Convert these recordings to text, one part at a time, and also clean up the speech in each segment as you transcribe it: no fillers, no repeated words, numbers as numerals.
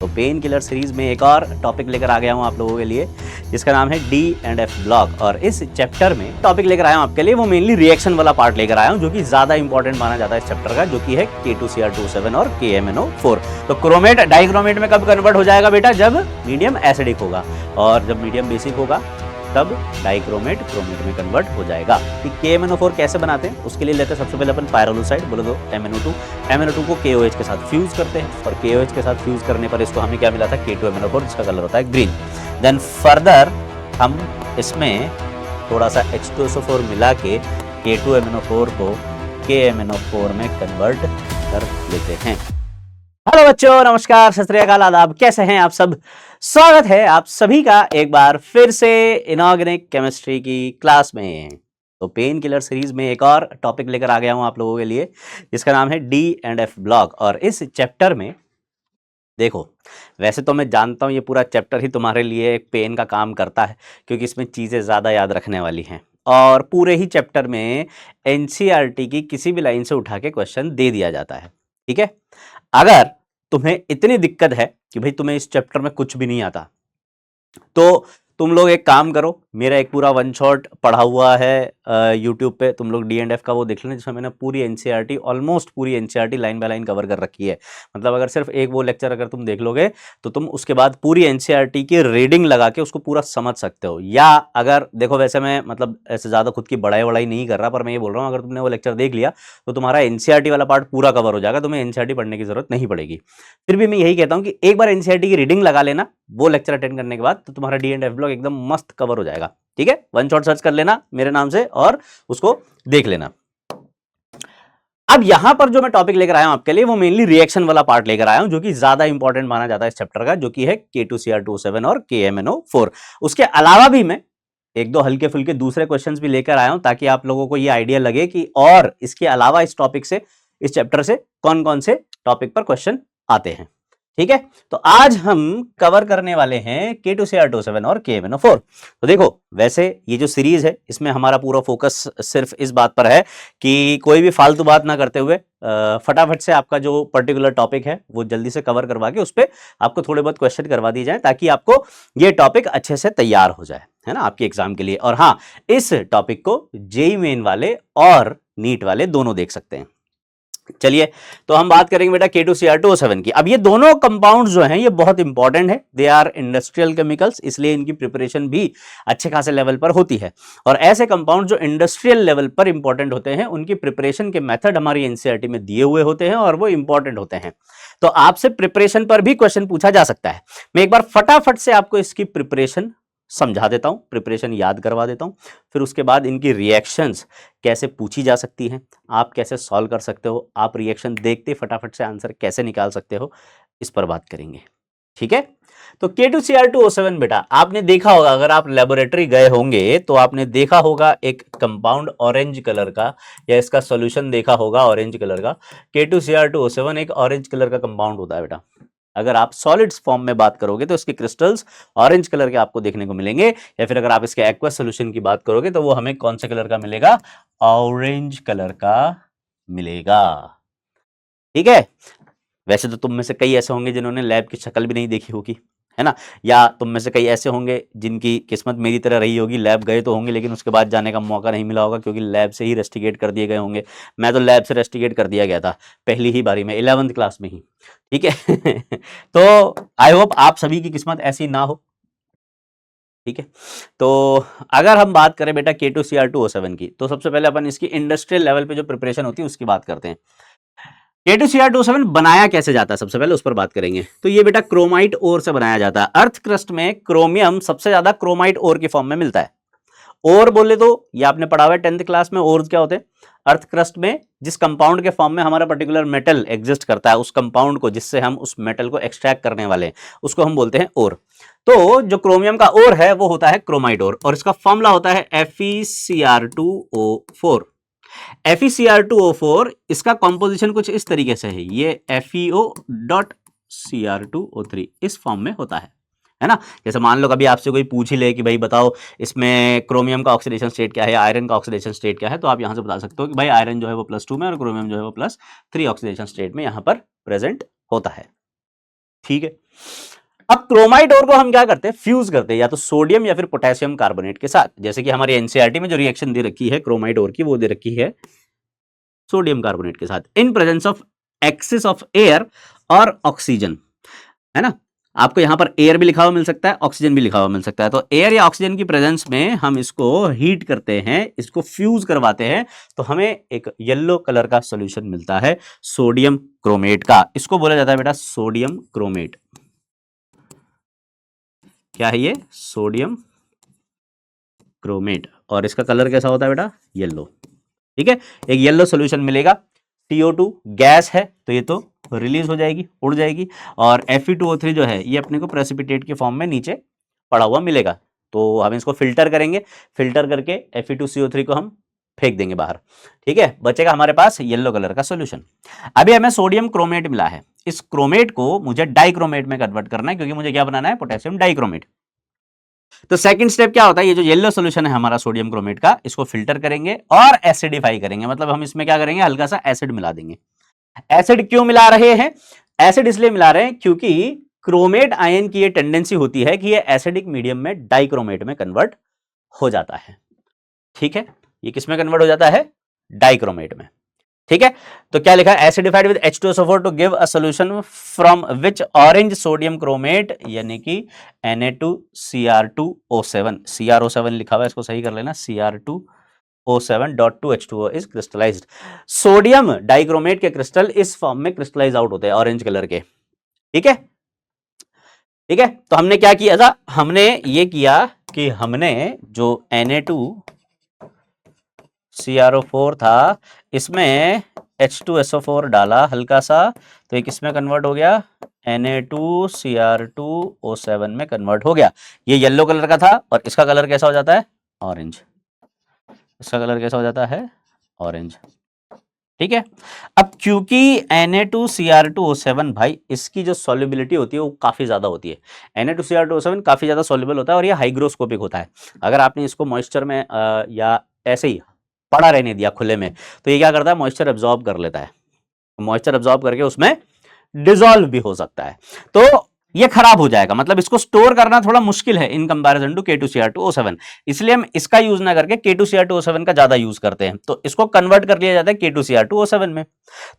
तो pain killer series में एक और टॉपिक लेकर आ गया हूँ आप लोगों के लिए, जिसका नाम है डी एंड एफ ब्लॉक। और इस चैप्टर में टॉपिक लेकर आया हूँ आपके लिए, वो मेनली रिएक्शन वाला पार्ट लेकर आया हूँ, जो कि ज्यादा इंपॉर्टेंट माना जाता है इस चैप्टर का, जो कि है K2Cr27 और KMnO4। तो क्रोमेट डाइक्रोमेट में कब कन्वर्ट हो जाएगा बेटा? जब मीडियम एसिडिक होगा, और जब मीडियम बेसिक होगा तब डाइक्रोमेट क्रोमेट में कन्वर्ट हो जाएगा। कि KMnO4 कैसे बनाते हैं उसके लिए लेते हैं सबसे पहले अपन पायरोलुसाइड, बोलो तो MnO2 को KOH के साथ फ्यूज करते हैं, और KOH के साथ फ्यूज करने पर इसको हमें क्या मिला था? K2MnO4, जिसका कलर होता है ग्रीन। देन फर्दर हम इसमें थोड़ा सा H2SO4 मिला के K2MnO4 को KMnO4 में कन्वर्ट कर लेते हैं। हेलो बच्चों, नमस्कार, सत श्री अकाल, आदाब, कैसे हैं आप सब? स्वागत है आप सभी का एक बार फिर से इनऑर्गेनिक केमिस्ट्री की क्लास में। तो पेन किलर सीरीज में एक और टॉपिक लेकर आ गया हूं आप लोगों के लिए, जिसका नाम है डी एंड एफ ब्लॉक। और इस चैप्टर में देखो, वैसे तो मैं जानता हूं ये पूरा चैप्टर ही तुम्हारे लिए एक पेन का काम करता है, क्योंकि इसमें चीज़ें ज़्यादा याद रखने वाली हैं, और पूरे ही चैप्टर में एनसीईआरटी की किसी भी लाइन से उठा के क्वेश्चन दे दिया जाता है। ठीक है, अगर तुम्हें इतनी दिक्कत है कि भाई तुम्हें इस चैप्टर में कुछ भी नहीं आता, तो तुम लोग एक काम करो, मेरा एक पूरा वन शॉट पढ़ा हुआ है यूट्यूब पे, तुम लोग डी एंड एफ का वो देख लेना, जिसमें मैंने पूरी एनसीईआरटी, ऑलमोस्ट पूरी NCERT line by line cover कर रखी है। मतलब अगर सिर्फ एक वो लेक्चर अगर तुम देख लोगे तो तुम उसके बाद पूरी एनसीईआरटी की रीडिंग लगा के उसको पूरा समझ सकते हो। या अगर देखो, वैसे मैं मतलब ऐसे ज़्यादा खुद की बड़ाई नहीं कर रहा, पर मैं ये बोल रहा हूँ अगर तुमने वो लेक्चर देख लिया तो तुम्हारा एनसीईआरटी वाला पार्ट पूरा कवर हो जाएगा, तुम्हें एनसीईआरटी पढ़ने की जरूरत नहीं पड़ेगी। फिर भी मैं यही कहता हूँ कि एक बार एनसीईआरटी की रीडिंग लगा लेना वो लेक्चर अटेंड करने के बाद, तो तुम्हारा डी एंड एफ ब्लॉक एकदम मस्त कवर हो जाएगा। ठीक है, वन शॉट सर्च कर लेना मेरे नाम से और उसको देख लेना। अब यहां पर जो मैं टॉपिक लेकर आया हूं आपके लिए, वो मेनली रिएक्शन वाला पार्ट लेकर आया हूं, जो कि ज्यादा इंपॉर्टेंट माना जाता है इस चैप्टर का, जो कि है K2Cr27 और KMnO4। उसके अलावा भी मैं एक दो हल्के फुल्के दूसरे क्वेश्चंस भी लेकर आया हूं, ताकि आप लोगों को ये आइडिया लगे कि और इसके अलावा इस टॉपिक से, इस चैप्टर से कौन कौन से टॉपिक पर क्वेश्चन आते हैं। ठीक है, तो आज हम कवर करने वाले हैं K2Cr27 और KMnO4। तो देखो, वैसे ये जो सीरीज है इसमें हमारा पूरा फोकस सिर्फ इस बात पर है कि कोई भी फालतू बात ना करते हुए फटाफट से आपका जो पर्टिकुलर टॉपिक है वो जल्दी से कवर करवा के उस पर आपको थोड़े बहुत क्वेश्चन करवा दिए जाए, ताकि आपको ये टॉपिक अच्छे से तैयार हो जाए, है ना, आपके एग्जाम के लिए। और हाँ, इस टॉपिक को जेईई मेन वाले और नीट वाले दोनों देख सकते हैं। चलिए, तो हम बात करेंगे बेटा K2Cr27 की। अब ये दोनों कंपाउंड जो हैं ये बहुत इंपॉर्टेंट है, दे आर इंडस्ट्रियल केमिकल्स, इसलिए इनकी प्रिपरेशन भी अच्छे खासे लेवल पर होती है। और ऐसे कंपाउंड जो इंडस्ट्रियल लेवल पर इंपॉर्टेंट होते हैं, उनकी प्रिपरेशन के मेथड हमारी एनसीईआरटी में दिए हुए होते हैं और वो इंपॉर्टेंट होते हैं। तो आपसे प्रिपरेशन पर भी क्वेश्चन पूछा जा सकता है। मैं एक बार फटाफट से आपको इसकी प्रिपरेशन समझा देता हूं, प्रिपरेशन याद करवा देता हूं, फिर उसके बाद इनकी रिएक्शंस कैसे पूछी जा सकती हैं, आप कैसे सॉल्व कर सकते हो, आप रिएक्शन देखते फटाफट से आंसर कैसे निकाल सकते हो, इस पर बात करेंगे। ठीक है, तो K2Cr27 बेटा, आपने देखा होगा, अगर आप लेबोरेटरी गए होंगे तो आपने देखा होगा एक कंपाउंड ऑरेंज कलर का, या इसका सॉल्यूशन देखा होगा ऑरेंज कलर का। K2Cr27 एक ऑरेंज कलर का कंपाउंड होता है बेटा। अगर आप सॉलिड्स फॉर्म में बात करोगे तो इसके क्रिस्टल्स ऑरेंज कलर के आपको देखने को मिलेंगे, या फिर अगर आप इसके एक्वस सॉल्यूशन की बात करोगे तो वो हमें कौन से कलर का मिलेगा? ऑरेंज कलर का मिलेगा। ठीक है, वैसे तो तुम में से कई ऐसे होंगे जिन्होंने लैब की शक्ल भी नहीं देखी होगी, है ना, या तुम में से कई ऐसे होंगे जिनकी किस्मत मेरी तरह रही होगी, लैब गए तो होंगे लेकिन उसके बाद जाने का मौका नहीं मिला होगा, क्योंकि लैब से ही रेस्टिकेट कर दिए गए होंगे। मैं तो लैब से रेस्टिकेट कर दिया गया था पहली ही बारी में, 11th क्लास में ही। ठीक है तो आई होप आप सभी की किस्मत ऐसी ना हो। ठीक है, तो अगर हम बात करें बेटा K2Cr27 की, तो सबसे पहले अपन इसकी इंडस्ट्रियल लेवल पे जो प्रिपरेशन होती है उसकी बात करते हैं। K2Cr27 बनाया कैसे जाता है, सबसे पहले उस पर बात करेंगे। तो ये बेटा क्रोमाइट ओर से बनाया जाता है। अर्थ क्रस्ट में क्रोमियम सबसे ज्यादा क्रोमाइट ओर की फॉर्म में मिलता है। और बोले तो ये आपने पढ़ा हुआ है 10th क्लास में, और क्या होते हैं? अर्थ क्रस्ट में जिस कंपाउंड के फॉर्म में हमारा पर्टिकुलर मेटल एग्जिस्ट करता है, उस कंपाउंड को, जिससे हम उस मेटल को एक्सट्रैक्ट करने वाले हैं, उसको हम बोलते हैं ओर। तो जो क्रोमियम का ओर है वो होता है क्रोमाइट ओर, और इसका फॉर्मूला होता है FeCr2O4। FeCr2O4, इसका कॉम्पोजिशन कुछ इस तरीके से है, ये FeO.Cr2O3 इस फॉर्म में होता है ना। जैसे मान लो कभी आपसे कोई पूछ ही ले कि भाई बताओ इसमें क्रोमियम का ऑक्सीडेशन स्टेट क्या है, आयरन का ऑक्सीडेशन स्टेट क्या है, तो आप यहां से बता सकते हो कि भाई आयरन जो है वो +2 में और क्रोमियम जो है वो +3 ऑक्सीडेशन स्टेट में यहां पर प्रेजेंट होता है। ठीक है। अब क्रोमाइट ओर को हम क्या करते हैं, फ्यूज करते हैं या तो सोडियम या फिर पोटेशियम कार्बोनेट के साथ। जैसे कि हमारी एनसीईआरटी में जो रिएक्शन दे रखी है क्रोमाइट ओर की, वो दे रखी है सोडियम कार्बोनेट के साथ इन presence of axis of air और ऑक्सीजन, है ना। आपको यहां पर एयर भी लिखा हुआ मिल सकता है, ऑक्सीजन भी लिखा हुआ मिल सकता है। तो एयर या ऑक्सीजन की प्रेजेंस में हम इसको हीट करते हैं, इसको फ्यूज करवाते हैं, तो हमें एक येलो कलर का सॉल्यूशन मिलता है सोडियम क्रोमेट का। इसको बोला जाता है बेटा सोडियम क्रोमेट। क्या है ये, सोडियम क्रोमेट। और इसका कलर कैसा होता है बेटा, येलो। ठीक है, एक येलो सॉल्यूशन मिलेगा। CO2 गैस है तो ये तो रिलीज हो जाएगी, उड़ जाएगी। और Fe2O3 जो है ये अपने को प्रेसिपिटेट के फॉर्म में नीचे पड़ा हुआ मिलेगा। तो हम इसको फिल्टर करेंगे, फिल्टर करके Fe2CO3 को हम फेंक देंगे बाहर। ठीक है, बचेगा हमारे पास येलो कलर का सॉल्यूशन। अभी हमें सोडियम क्रोमेट मिला है, इस क्रोमेट को मुझे डाइक्रोमेट में कन्वर्ट करना है, क्योंकि मुझे क्या बनाना है, पोटेशियम डाइक्रोमेट। तो सेकंड स्टेप क्या होता है, ये जो येलो सॉल्यूशन है हमारा सोडियम क्रोमेट का, इसको फिल्टर करेंगे और एसिडिफाई करेंगे। मतलब हम इसमें क्या करेंगे, हल्का सा एसिड मिला देंगे। एसिड क्यों मिला रहे हैं, एसिड इसलिए मिला रहे हैं क्योंकि क्रोमेट आयन की ये टेंडेंसी होती है कि ये एसिडिक मीडियम में डाइक्रोमेट में कन्वर्ट हो जाता है। ठीक है, ये किस में कन्वर्ट हो जाता है, डाइक्रोमेट में। ठीक है, तो क्या लिखा है, acidified with H2SO4 to give a solution from which orange sodium chromate, यानी कि Na2Cr2O7, CrO7 लिखा हुआ है, इसको सही कर लेना, Cr2O7.2H2O is crystallised. Sodium dichromate के क्रिस्टल इस फॉर्म में क्रिस्टलाइज आउट होते हैं, ऑरेंज कलर के। ठीक है, ठीक है, तो हमने क्या किया था, हमने ये किया कि हमने जो Na2CrO4 था, इसमें H2SO4 डाला हल्का सा, तो ये किसमें कन्वर्ट हो गया, Na2Cr2O7 में कन्वर्ट हो गया। ये येलो कलर का था और इसका कलर कैसा हो जाता है, ऑरेंज। इसका कलर कैसा हो जाता है, ऑरेंज। ठीक है, अब क्योंकि Na2Cr2O7 भाई, इसकी जो सॉल्युबिलिटी होती है वो काफी ज्यादा होती है। Na2Cr2O7 काफी ज्यादा सॉल्युबल होता है और ये हाइग्रोस्कोपिक होता है। अगर आपने इसको मॉइस्चर में या ऐसे ही पड़ा रहने दिया खुले में, तो ये क्या करता है, मॉइस्चर एब्जॉर्ब कर लेता है। मॉइस्चर एब्जॉर्ब करके उसमें डिसॉल्व भी हो सकता है, तो ये खराब हो जाएगा। मतलब इसको स्टोर करना थोड़ा मुश्किल है इन कंपैरिजन टू K2Cr2O7। इसलिए हम इसका यूज ना करके K2Cr2O7 का ज्यादा यूज करते हैं, तो इसको कन्वर्ट कर लिया जाता है K2Cr2O7 में।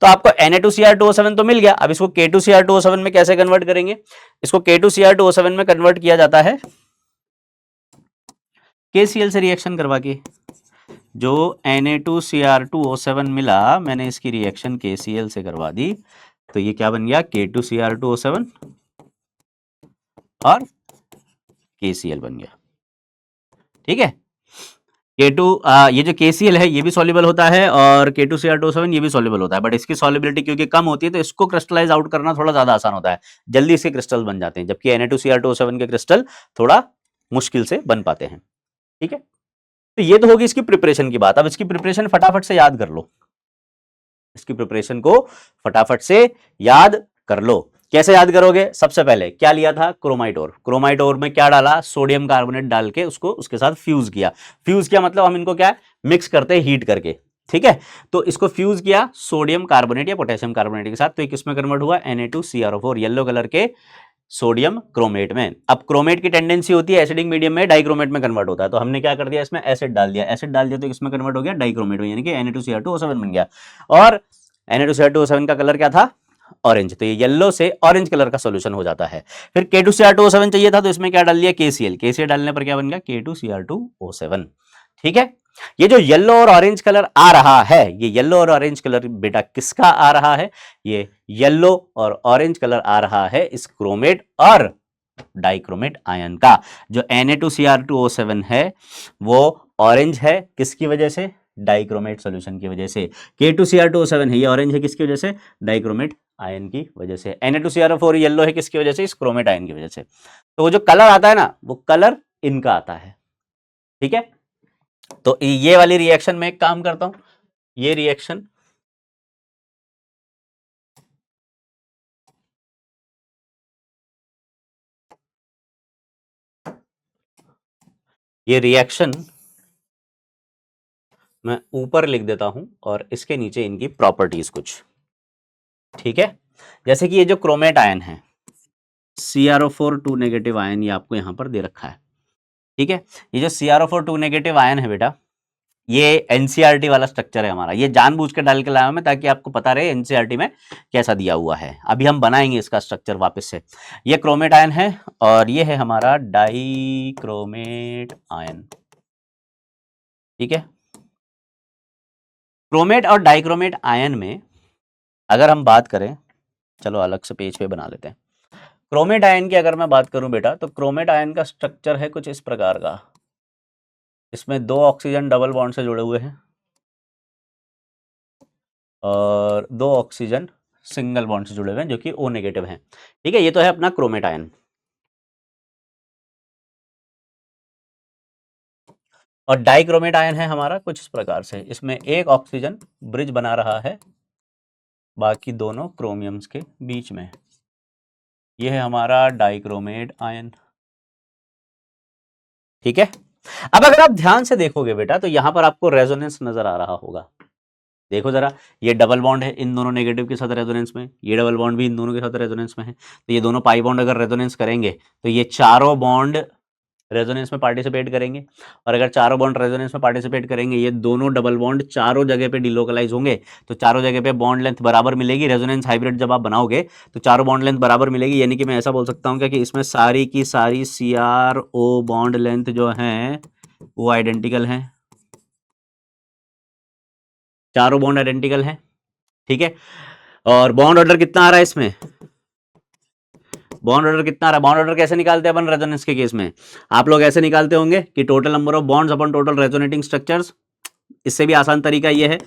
तो आपको Na2Cr2O7 तो मिल गया, अब इसको K2Cr2O7 में कैसे कन्वर्ट करेंगे, इसको K2Cr2O7 में कन्वर्ट किया जाता है KCl से रिएक्शन करवा के। जो Na2Cr2O7 मिला, मैंने इसकी रिएक्शन KCl से करवा दी, तो ये क्या बन गया, K2Cr2O7 और KCl बन गया। ठीक है, K2 ये जो KCl है ये भी सॉल्युबल होता है और K2Cr2O7 ये भी सॉल्युबल होता है, बट इसकी सॉल्युबिलिटी क्योंकि कम होती है तो इसको क्रिस्टलाइज आउट करना थोड़ा ज्यादा आसान होता है, जल्दी इसके क्रिस्टल बन जाते हैं, जबकि Na2Cr2O7 के क्रिस्टल थोड़ा मुश्किल से बन पाते हैं। ठीक है, तो ये तो होगी इसकी प्रिपरेशन की बात। अब इसकी प्रिपरेशन फटाफट से याद कर लो, इसकी प्रिपरेशन को फटाफट से याद कर लो। कैसे याद करोगे, सबसे पहले क्या लिया था, क्रोमाइट ओर। क्रोमाइट ओर में क्या डाला, सोडियम कार्बोनेट डाल के उसको उसके साथ फ्यूज किया। फ्यूज किया मतलब हम इनको क्या मिक्स करते हैं हीट करके। ठीक है, तो इसको फ्यूज किया सोडियम कार्बोनेट या पोटेशियम कार्बोनेट के साथ, तो ये किसमें कन्वर्ट हुआ, Na2CrO4 येलो कलर के सोडियम क्रोमेट में। अब क्रोमेट की टेंडेंसी होती है एसिडिक मीडियम में डाइक्रोमेट में कन्वर्ट होता है, तो हमने क्या कर दिया, इसमें एसिड डाल दिया। एसिड डाल दिया तो किसमें कन्वर्ट हो गया, डाइक्रोमेट में, यानी कि Na2Cr2O7 बन गया। और Na2Cr2O7 का कलर क्या था, ऑरेंज, तो ये येलो से ऑरेंज कलर का सॉल्यूशन हो जाता है। फिर K2Cr2O7 चाहिए था, तो इसमें क्या डाल दिया, KCl। KCl डालने पर क्या बन गया, K2Cr2O7। ठीक है, ये जो येलो और ऑरेंज कलर आ रहा है, ये येलो और ऑरेंज कलर बेटा किसका आ रहा है, ये येलो और ऑरेंज कलर आ रहा है इस क्रोमेट और डाइक्रोमेट आयन का। जो Na2Cr2O7 है वो ऑरेंज है, किसकी वजह से, डाइक्रोमेट सॉल्यूशन की वजह से। K2Cr2O7 है, ये ऑरेंज है किसकी वजह से, डाइक्रोमेट आयन की वजह से। Na2CrO4 येलो है किसकी वजह से, इस क्रोमेट आयन की वजह से। तो वो जो कलर आता है ना, वो कलर इनका आता है। ठीक है, तो ये वाली रिएक्शन में एक काम करता हूं, ये रिएक्शन मैं ऊपर लिख देता हूं और इसके नीचे इनकी प्रॉपर्टीज कुछ। ठीक है, जैसे कि ये जो क्रोमेट आयन है, CrO4 2 नेगेटिव आयन ये आपको यहाँ पर दे रखा है। ठीक है, ये जो CrO4 2 नेगेटिव आयन है बेटा, ये एनसीईआरटी वाला स्ट्रक्चर है हमारा। ये जानबूझ के डाल के लाया मैं ताकि आपको पता रहे एनसीईआरटी में कैसा दिया हुआ है। अभी हम बनाएंगे इसका स्ट्रक्चर वापस से। ये क्रोमेट आयन है और ये है हमारा डाइक्रोमेट आयन। ठीक है, क्रोमेट और डाइक्रोमेट आयन में अगर हम बात करें, चलो अलग से पेज पे बना लेते हैं। क्रोमेट आयन की अगर मैं बात करूं बेटा, तो क्रोमेट आयन का स्ट्रक्चर है कुछ इस प्रकार का। इसमें 2 ऑक्सीजन डबल बॉन्ड से जुड़े हुए हैं और 2 ऑक्सीजन सिंगल बॉन्ड से जुड़े हुए हैं जो कि O नेगेटिव हैं। ठीक है, ये तो है अपना क्रोमेट आयन। और डाइक्रोमेट आयन है हमारा कुछ इस प्रकार से। इसमें एक ऑक्सीजन ब्रिज बना रहा है बाकी दोनों क्रोमियम्स के बीच में। यह है हमारा डाइक्रोमेट आयन। ठीक है, अब अगर आप ध्यान से देखोगे बेटा तो यहां पर आपको रेजोनेंस नजर आ रहा होगा। देखो जरा, ये डबल बॉन्ड है इन दोनों नेगेटिव के साथ रेजोनेंस में, ये डबल बॉन्ड भी इन दोनों के साथ रेजोनेंस में है। तो ये दोनों पाई बॉन्ड अगर रेजोनेंस करेंगे तो ये चारों बॉन्ड रेजोनेंस में पार्टिसिपेट करेंगे। और अगर चारों बॉन्ड रेजोनेंस में पार्टिसिपेट करेंगे, ये दोनों डबल बॉन्ड चारों जगह पे डिलोकलाइज होंगे, तो चारों जगह पे बॉन्ड लेंथ बराबर मिलेगी। रेजोनेंस हाइब्रिड जब आप बनाओगे तो चारों बॉन्ड लेंथ बराबर मिलेगी। यानी कि मैं ऐसा बोल सकता हूँ कि इसमें सारी की सारी CrO बॉन्ड लेंथ जो है वो आइडेंटिकल है, चारों बॉन्ड आइडेंटिकल है। ठीक है, और बॉन्ड ऑर्डर कितना आ रहा है इसमें, बॉन्ड ऑर्डर कितना आ रहा है, बॉन्ड ऑर्डर कैसे निकालते हैं अपन रेजोनेंस के केस में, आप लोग ऐसे निकालते होंगे कि total number of bonds upon total resonating structures. इससे भी आसान तरीका ये है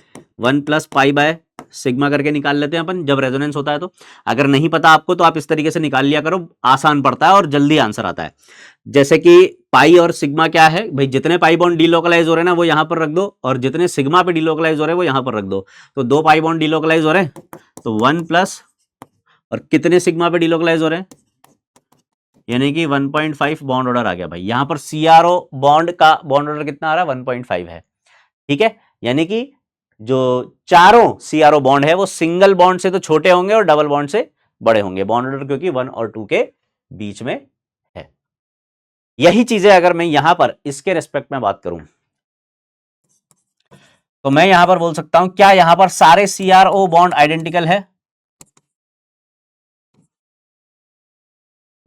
1 + π/σ करके निकाल लेते हैं अपन जब रेजोनेंस होता है। तो अगर नहीं पता आपको तो आप इस तरीके से निकाल लिया करो, आसान पड़ता है और जल्दी आंसर आता है। जैसे कि पाई और सिग्मा क्या है भाई, जितने पाई बॉन्ड डिलोकलाइज हो रहे हैं ना वो यहां पर रख दो, और जितने सिग्मा पे डिलोकलाइज हो रहे हैं वो यहां पर रख दो। तो 2 पाई बॉन्ड डिलोकलाइज हो रहे हैं तो 1 प्लस, और कितने सिग्मा पे डिलोकलाइज हो रहे हैं, यानी कि 1.5 बॉन्ड ऑर्डर आ गया भाई। यहां पर CrO बॉन्ड का बॉन्ड ऑर्डर कितना आ रहा है, 1.5 है। ठीक है, यानी कि जो चारों CrO बॉन्ड है वो सिंगल बॉन्ड से तो छोटे होंगे और डबल बॉन्ड से बड़े होंगे, बॉन्ड ऑर्डर क्योंकि 1 और 2 के बीच में है। यही चीजें अगर मैं यहां पर इसके रेस्पेक्ट में बात करूं तो मैं यहां पर बोल सकता हूं, क्या यहां पर सारे CrO बॉन्ड आइडेंटिकल है,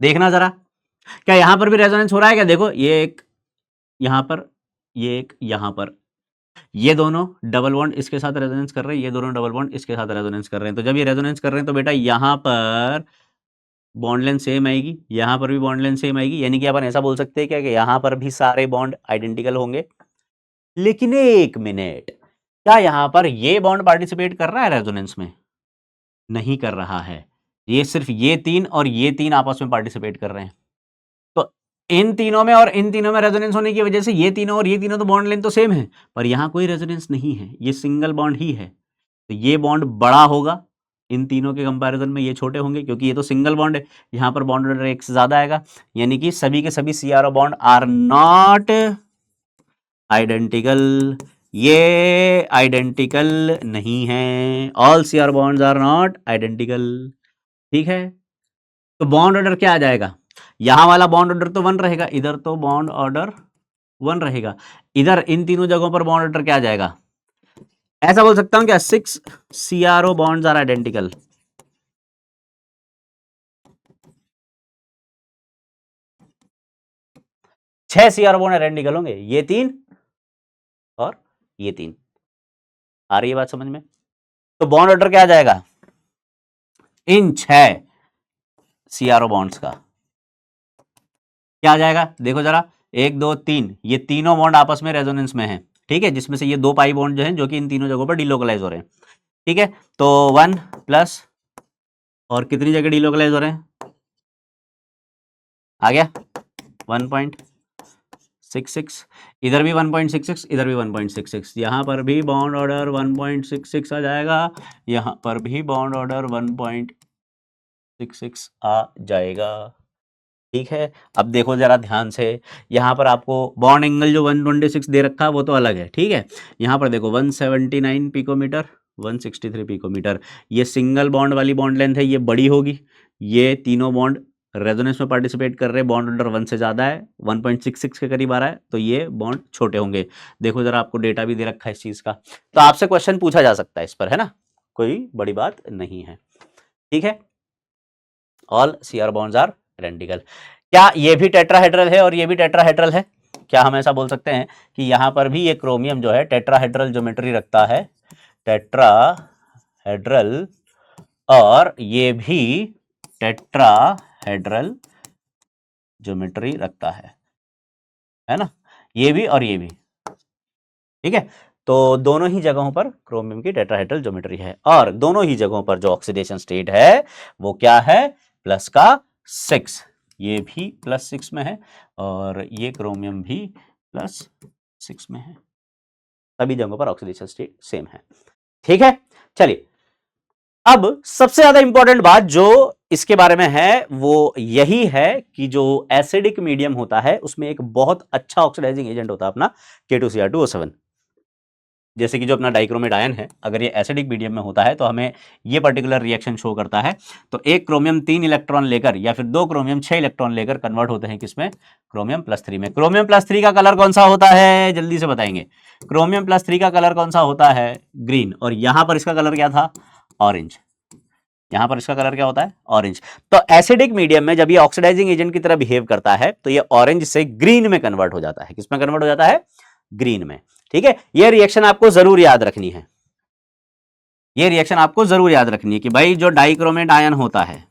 देखना जरा, क्या यहां पर भी रेजोनेंस हो रहा है क्या। देखो ये एक यहां पर, ये एक यहां पर, ये दोनों डबल बॉन्ड इसके साथ रेजोनेंस कर रहे हैं, ये दोनों डबल बॉन्ड इसके साथ रेजोनेंस कर रहे हैं। तो जब ये रेजोनेंस कर रहे हैं तो बेटा यहां पर बॉन्ड लेंथ सेम आएगी, यहां पर भी बॉन्ड लेंथ सेम आएगी। यानी कि अपन ऐसा बोल सकते हैं क्या कि यहां पर भी सारे बॉन्ड आइडेंटिकल होंगे। लेकिन एक मिनट, क्या यहां पर ये बॉन्ड पार्टिसिपेट कर रहा है रेजोनेंस में, नहीं कर रहा है। ये सिर्फ ये तीन और ये तीन आपस में पार्टिसिपेट कर रहे हैं। तो इन तीनों में और इन तीनों में रेजोनेंस होने की वजह से ये तीनों और ये तीनों तो बॉन्ड लेंथ तो सेम है, पर यहां कोई रेजोनेंस नहीं है, ये सिंगल बॉन्ड ही है। तो ये बॉन्ड बड़ा होगा इन तीनों के कंपैरिजन में, ये छोटे होंगे क्योंकि ये तो सिंगल बॉन्ड है। यहां पर बॉन्ड ऑर्डर एक से ज्यादा आएगा, यानी कि सभी के सभी CrO bond are not identical, ये आइडेंटिकल नहीं है, all CrO bonds are not identical. ठीक है, तो बॉन्ड ऑर्डर क्या आ जाएगा, यहां वाला बॉन्ड ऑर्डर तो 1 रहेगा, इधर तो बॉन्ड ऑर्डर 1 रहेगा, इधर इन तीनों जगहों पर बॉन्ड ऑर्डर क्या आ जाएगा, ऐसा बोल सकता हूं क्या 6 CrO बॉन्ड्स आर आइडेंटिकल। छह CrO बॉन्ड आइडेंटिकल होंगे, ये तीन और ये तीन। आ रही है बात समझ में। तो बॉन्ड ऑर्डर क्या आ जाएगा इन 6 CrO बॉन्ड्स का, क्या आ जाएगा देखो जरा, 1 2 3, ये तीनों बॉन्ड आपस में रेजोनेंस में है। ठीक है, जिसमें से ये 2 पाई बॉन्ड जो हैं जो कि इन तीनों जगहों पर डिलोकलाइज हो रहे हैं। ठीक है, तो 1 प्लस, और कितनी जगह डिलोकलाइज हो रहे हैं, आ गया 1.66, इधर भी 1.66, इधर भी 1.66, यहां पर भी बॉन्ड ऑर्डर 1.66 आ जाएगा, यहां पर भी बॉन्ड ऑर्डर 1.66 आ जाएगा। ठीक है, अब देखो जरा ध्यान से, यहाँ पर आपको बॉन्ड एंगल जो 126 दे रखा है वो तो अलग है। ठीक है, यहाँ पर देखो 179 पिकोमीटर, 163 पिकोमीटर, ये सिंगल बॉन्ड वाली बॉन्ड लेंथ है, ये बड़ी होगी, ये तीनों बॉन्ड रेजोनेंस में पार्टिसिपेट कर रहे बॉन्ड ऑर्डर 1 से ज़्यादा है, 1.66 के करीब आ रहा है, तो ये बॉन्ड छोटे होंगे। देखो जरा आपको डेटा भी दे रखा है इस चीज़ का, तो आपसे क्वेश्चन पूछा जा सकता है इस पर, है ना, कोई बड़ी बात नहीं है। ठीक है, all CR bonds are identical. क्या ये भी टेट्राहेड्रल है और ये भी टेट्राहेड्रल है? क्या हम ऐसा बोल सकते हैं कि यहां पर भी ये क्रोमियम जो है टेट्राहेड्रल ज्योमेट्री रखता है, टेट्राहेड्रल, और ये भी टेट्राहेड्रल ज्योमेट्री रखता है ना, ये भी और ये भी। ठीक है, तो दोनों ही जगहों पर क्रोमियम की टेट्राहेड्रल ज्योमेट्री है, और दोनों ही जगहों पर जो ऑक्सीडेशन स्टेट है वो क्या है, प्लस का 6। ये भी +6 में है और ये क्रोमियम भी +6 में है, सभी जगहों पर ऑक्सीडेशन स्टेट सेम है। ठीक है, चलिए अब सबसे ज्यादा इंपॉर्टेंट बात जो इसके बारे में है वो यही है कि जो एसिडिक मीडियम होता है उसमें एक बहुत अच्छा ऑक्सीडाइजिंग एजेंट होता है अपना K2Cr2O7। जैसे कि जो अपना डाइक्रोमेट आयन है, अगर ये एसिडिक मीडियम में होता है तो हमें ये पर्टिकुलर रिएक्शन शो करता है। तो एक क्रोमियम 3 इलेक्ट्रॉन लेकर या फिर 2 क्रोमियम 6 इलेक्ट्रॉन लेकर कन्वर्ट होते हैं किसमें, क्रोमियम +3 में। क्रोमियम +3 का कलर कौन सा होता है, जल्दी से बताएंगे। क्रोमियम +3 का कलर कौन सा होता है, ग्रीन, और यहां पर इसका कलर क्या था, ऑरेंज। यहां पर इसका कलर क्या होता है, ऑरेंज। तो एसिडिक मीडियम में जब ये ऑक्सीडाइजिंग एजेंट की तरह बिहेव करता है तो ये ऑरेंज से ग्रीन में कन्वर्ट हो जाता है। किसमें कन्वर्ट हो जाता है, ग्रीन में। ठीक है, ये रिएक्शन आपको जरूर याद रखनी है, ये रिएक्शन आपको जरूर याद रखनी है कि भाई जो डाइक्रोमेट आयन होता है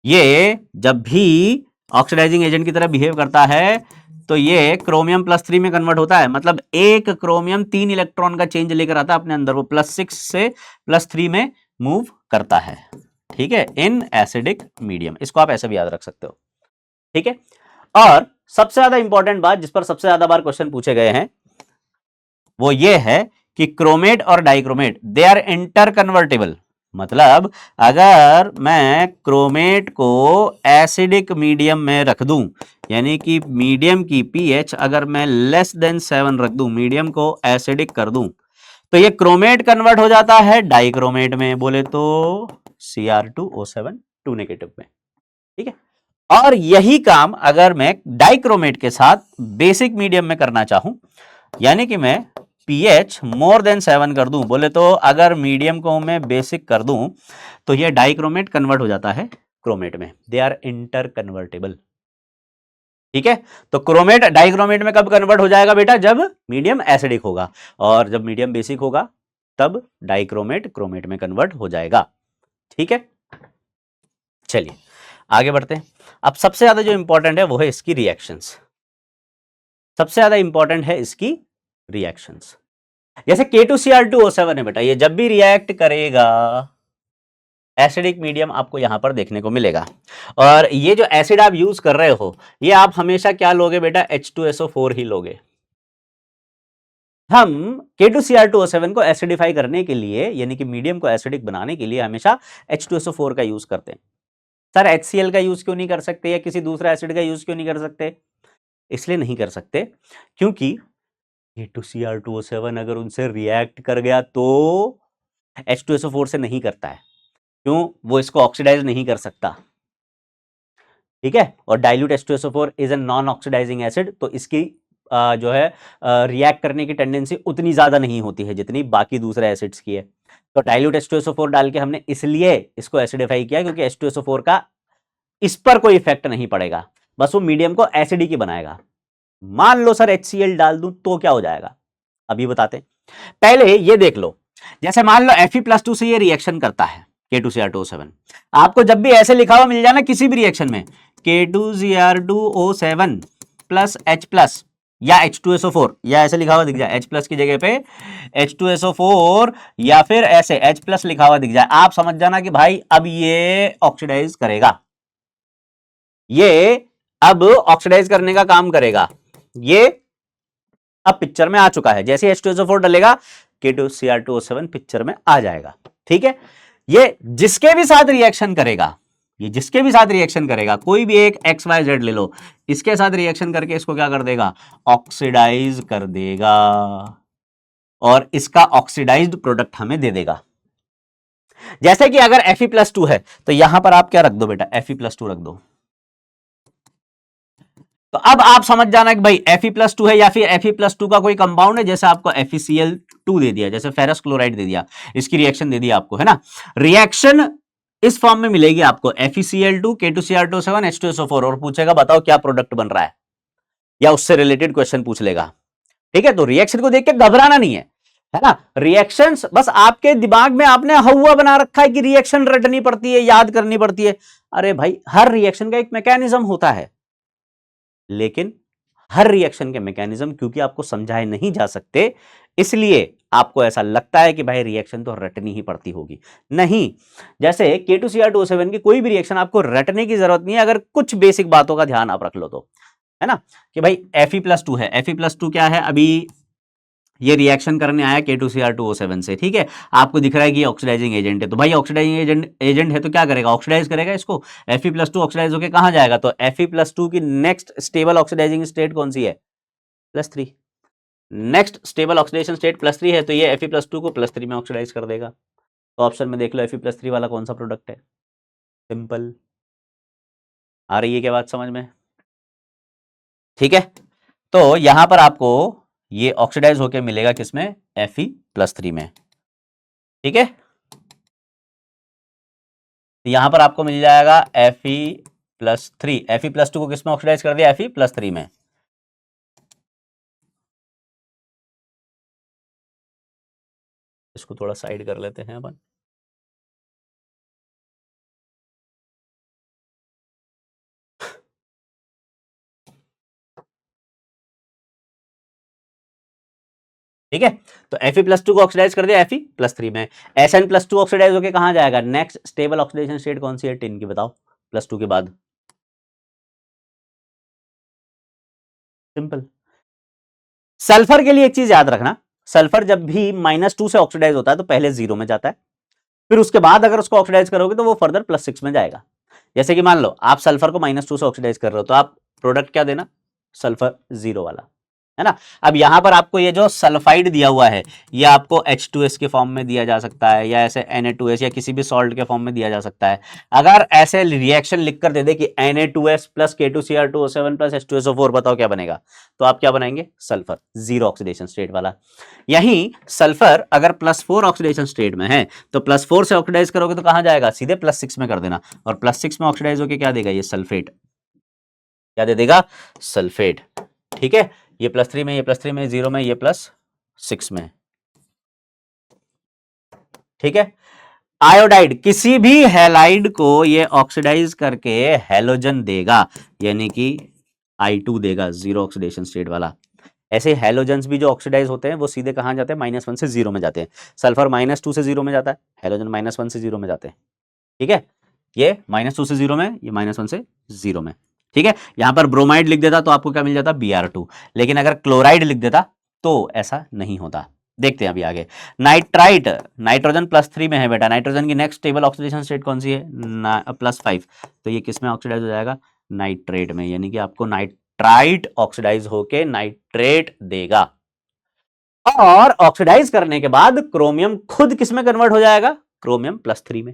ये जब भी ऑक्सीडाइजिंग एजेंट की तरह बिहेव करता है तो ये क्रोमियम +3 में कन्वर्ट होता है। मतलब एक क्रोमियम 3 इलेक्ट्रॉन का चेंज लेकर आता है अपने अंदर, वो +6 से +3 में मूव करता है। ठीक है, इन एसिडिक मीडियम, इसको आप ऐसे भी याद रख सकते हो। ठीक है, और सबसे ज्यादा इंपॉर्टेंट बात जिस पर सबसे ज्यादा बार क्वेश्चन पूछे गए हैं वो ये है कि क्रोमेट और dichromate they are interconvertible. मतलब अगर मैं क्रोमेट को एसिडिक मीडियम में रख दूं, यानी कि मीडियम की पीएच अगर मैं <7 रख दूं, मीडियम को एसिडिक कर दूं, तो ये क्रोमेट कन्वर्ट हो जाता है डाइक्रोमेट में, बोले तो Cr2O7 2 नेगेटिव में। ठीक है, और यही काम अगर मैं डाइक्रोमेट के साथ बेसिक मीडियम में करना चाहूं, यानी कि मैं pH <7 कर दूं, बोले तो अगर मीडियम को मैं बेसिक कर दूं तो ये डाइक्रोमेट कन्वर्ट हो जाता है क्रोमेट में। They are interconvertible. ठीक है, तो क्रोमेट डाइक्रोमेट में कब कन्वर्ट हो जाएगा बेटा, जब मीडियम एसिडिक होगा, और जब मीडियम बेसिक होगा तब डाइक्रोमेट क्रोमेट में कन्वर्ट हो जाएगा। ठीक है, चलिए आगे बढ़ते हैं। अब सबसे ज्यादा जो इंपॉर्टेंट है वो है इसकी रिएक्शंस। सबसे ज्यादा इंपॉर्टेंट है इसकी रिएक्शंस। जैसे K2Cr2O7 है बेटा, ये जब भी रिएक्ट करेगा एसिडिक मीडियम आपको यहां पर देखने को मिलेगा, और ये जो एसिड आप यूज कर रहे हो ये आप हमेशा क्या लोगे बेटा, H2SO4 ही लोगे। हम K2Cr2O7 को एसिडिफाई करने के लिए, यानी कि मीडियम को एसिडिक बनाने के लिए हमेशा H2SO4 का यूज करते हैं। सर HCl का यूज क्यों नहीं कर सकते, या किसी दूसरा एसिड का यूज क्यों नहीं कर सकते? इसलिए नहीं कर सकते क्योंकि K2Cr2O7 अगर उनसे रिएक्ट कर गया तो H2SO4 से नहीं करता है। क्यों? वो इसको ऑक्सीडाइज नहीं कर सकता। ठीक है, और dilute H2SO4 is a non oxidising acid, तो इसकी जो है रिएक्ट करने की टेंडेंसी उतनी ज्यादा नहीं होती है जितनी बाकी दूसरे एसिड्स की है। तो डाइल्यूट H2SO4 डाल के हमने इसलिए इसको एसिडिफाई किया क्योंकि H2SO4 का इस पर कोई इफेक्ट नहीं पड़ेगा, बस वो मीडियम को एसिडिक ही बनाएगा। मान लो सर HCl डाल दूं तो क्या हो जाएगा, अभी बताते हैं। पहले ये देख लो, जैसे मान लो Fe+2 से ये रिएक्शन करता है K2Cr2O7, आपको जब भी ऐसे लिखा हुआ मिल जाए ना किसी भी रिएक्शन में K2Cr2O7 प्लस H+ या H2SO4, या ऐसे लिखा हुआ दिख जाए H+ की जगह पे H2SO4 या फिर ऐसे H+ लिखा हुआ दिख जाए, आप समझ जाना कि भाई अब ये ऑक्सीडाइज करेगा, ये अब ऑक्सीडाइज करने का काम करेगा, ये अब पिक्चर में आ चुका है। जैसे H2SO4 डलेगा K2Cr2O7 पिक्चर में आ जाएगा। ठीक है, ये जिसके भी साथ रिएक्शन करेगा, ये जिसके भी साथ रिएक्शन करेगा, कोई भी एक XYZ ले लो, इसके साथ रिएक्शन करके इसको क्या कर देगा, ऑक्सीडाइज कर देगा, और इसका ऑक्सीडाइज्ड प्रोडक्ट हमें दे देगा। जैसे कि अगर Fe+2 है तो यहां पर आप क्या रख दो बेटा, Fe+2 रख दो। तो अब आप समझ जाना कि भाई Fe+2 है या फिर Fe+2 का कोई कंपाउंड है, जैसे आपको FeCl2 दे दिया, जैसे फेरस क्लोराइड दे दिया, इसकी रिएक्शन दे दी आपको, है ना। रिएक्शन इस फॉर्म में मिलेगी आपको FeCl2 K2Cr2O7 H2SO4, और पूछेगा बताओ क्या प्रोडक्ट बन रहा है, या उससे रिलेटेड क्वेश्चन पूछ लेगा। ठीक है, तो रिएक्शन को देख के घबराना नहीं है ना। रिएक्शंस बस आपके दिमाग में आपने हवा बना रखा है कि रिएक्शन रटनी पड़ती है, याद करनी पड़ती है। अरे भाई, हर रिएक्शन का एक मैकेनिज्म होता है, लेकिन हर रिएक्शन के मैकेनिज्म क्योंकि आपको समझाए नहीं जा सकते, इसलिए आपको ऐसा लगता है कि भाई रिएक्शन तो रटनी ही पड़ती होगी। नहीं, जैसे K2Cr2O7 की कोई भी रिएक्शन आपको रटने की जरूरत नहीं है, अगर कुछ बेसिक बातों का ध्यान आप रख लो तो, है ना। कि भाई Fe+2 है, Fe+2 क्या है, अभी ये रिएक्शन करने आया K2Cr2O7 से, ठीक है। आपको दिख रहा है कि ये ऑक्सीडाइजिंग एजेंट है, तो भाई ऑक्सीडाइजिंग एजेंट है तो क्या करेगा, ऑक्सीडाइज करेगा इसको। Fe+2 ऑक्सीडाइज होकर कहां जाएगा, तो Fe+2 की नेक्स्ट स्टेबल ऑक्सीडाइजिंग स्टेट कौन सी है, +3। नेक्स्ट स्टेबल ऑक्सीडेशन स्टेट +3 है, तो ये Fe+2 को +3 में ऑक्सीडाइज कर देगा। तो ऑप्शन में देख लो Fe+3 वाला कौन सा प्रोडक्ट है, सिंपल। आ रही है क्या बात समझ में, ठीक है। तो यहां पर आपको ये ऑक्सीडाइज होकर मिलेगा किसमें, Fe+3 में, ठीक है। यहां पर आपको मिल जाएगा Fe+3, Fe+2 को किसमें ऑक्सीडाइज कर दिया, Fe+3 में। इसको थोड़ा साइड कर लेते हैं अपन। ठीक है, तो Fe+2 को ऑक्सीडाइज कर दिया Fe+3 में। Sn+2 ऑक्सीडाइज होके कहां जाएगा, नेक्स्ट स्टेबल ऑक्सीडेशन स्टेट कौन सी है, टिन की, बताओ, +2 के बाद, सिंपल। सल्फर के लिए एक चीज याद रखना, सल्फर जब भी -2 से ऑक्सीडाइज होता है तो पहले 0 में जाता है, फिर उसके बाद अगर उसको ऑक्सीडाइज करोगे तो वो फर्दर +6 में जाएगा। जैसे कि मान लो आप सल्फर को -2 से ऑक्सीडाइज कर रहे हो, तो आप प्रोडक्ट क्या देना, सल्फर 0 वाला, है ना। अब यहां पर आपको ये जो सल्फाइड दिया हुआ है, ये आपको H2S के फॉर्म में दिया जा सकता है, या ऐसे Na2S या किसी भी सॉल्ट के फॉर्म में दिया जा सकता है। अगर ऐसे रिएक्शन लिखकर दे दे कि Na2S + K2Cr2O7 + H2SO4, बताओ क्या बनेगा, तो आप क्या बनाएंगे, सल्फर 0 ऑक्सीडेशन स्टेट वाला। यहीं सल्फर अगर +4 ऑक्सीडेशन स्टेट में है, तो +4 से ऑक्सीडाइज करोगे तो कहां जाएगा, सीधे +6 में कर देना, और +6 में ऑक्सीडाइज होकर क्या देगा, ये सल्फेट, क्या दे देगा, सल्फेट। ठीक है, ये +3 में, ये +3 में, 0 में, ये +6 में, ठीक है। आयोडाइड, किसी भी हैलाइड को ये ऑक्सीडाइज करके हैलोजन देगा, यानी कि I2 देगा, 0 ऑक्सीडेशन स्टेट वाला। ऐसे हैलोजन्स भी जो ऑक्सीडाइज होते हैं वो सीधे कहां जाते हैं, -1 से 0 में जाते हैं। सल्फर -2 से 0 में जाता है, हैलोजन -1 से 0 में जाते हैं, ठीक है। ये -2 से 0 में, ये -1 से 0 में, ठीक है। यहां पर ब्रोमाइड लिख देता तो आपको क्या मिल जाता, Br2, लेकिन अगर क्लोराइड लिख देता तो ऐसा नहीं होता। देखते हैं अभी आगे। नाइट्राइट, नाइट्रोजन +3 में है बेटा, नाइट्रोजन की नेक्स्ट स्टेबल ऑक्सीडेशन स्टेट कौन सी है, +5, तो ये किस में ऑक्सीडाइज हो जाएगा, नाइट्रेट में, यानी कि आपको नाइट्राइट ऑक्सीडाइज होके नाइट्रेट देगा। और ऑक्सीडाइज करने के बाद क्रोमियम खुद किस में कन्वर्ट हो जाएगा, क्रोमियम +3 में।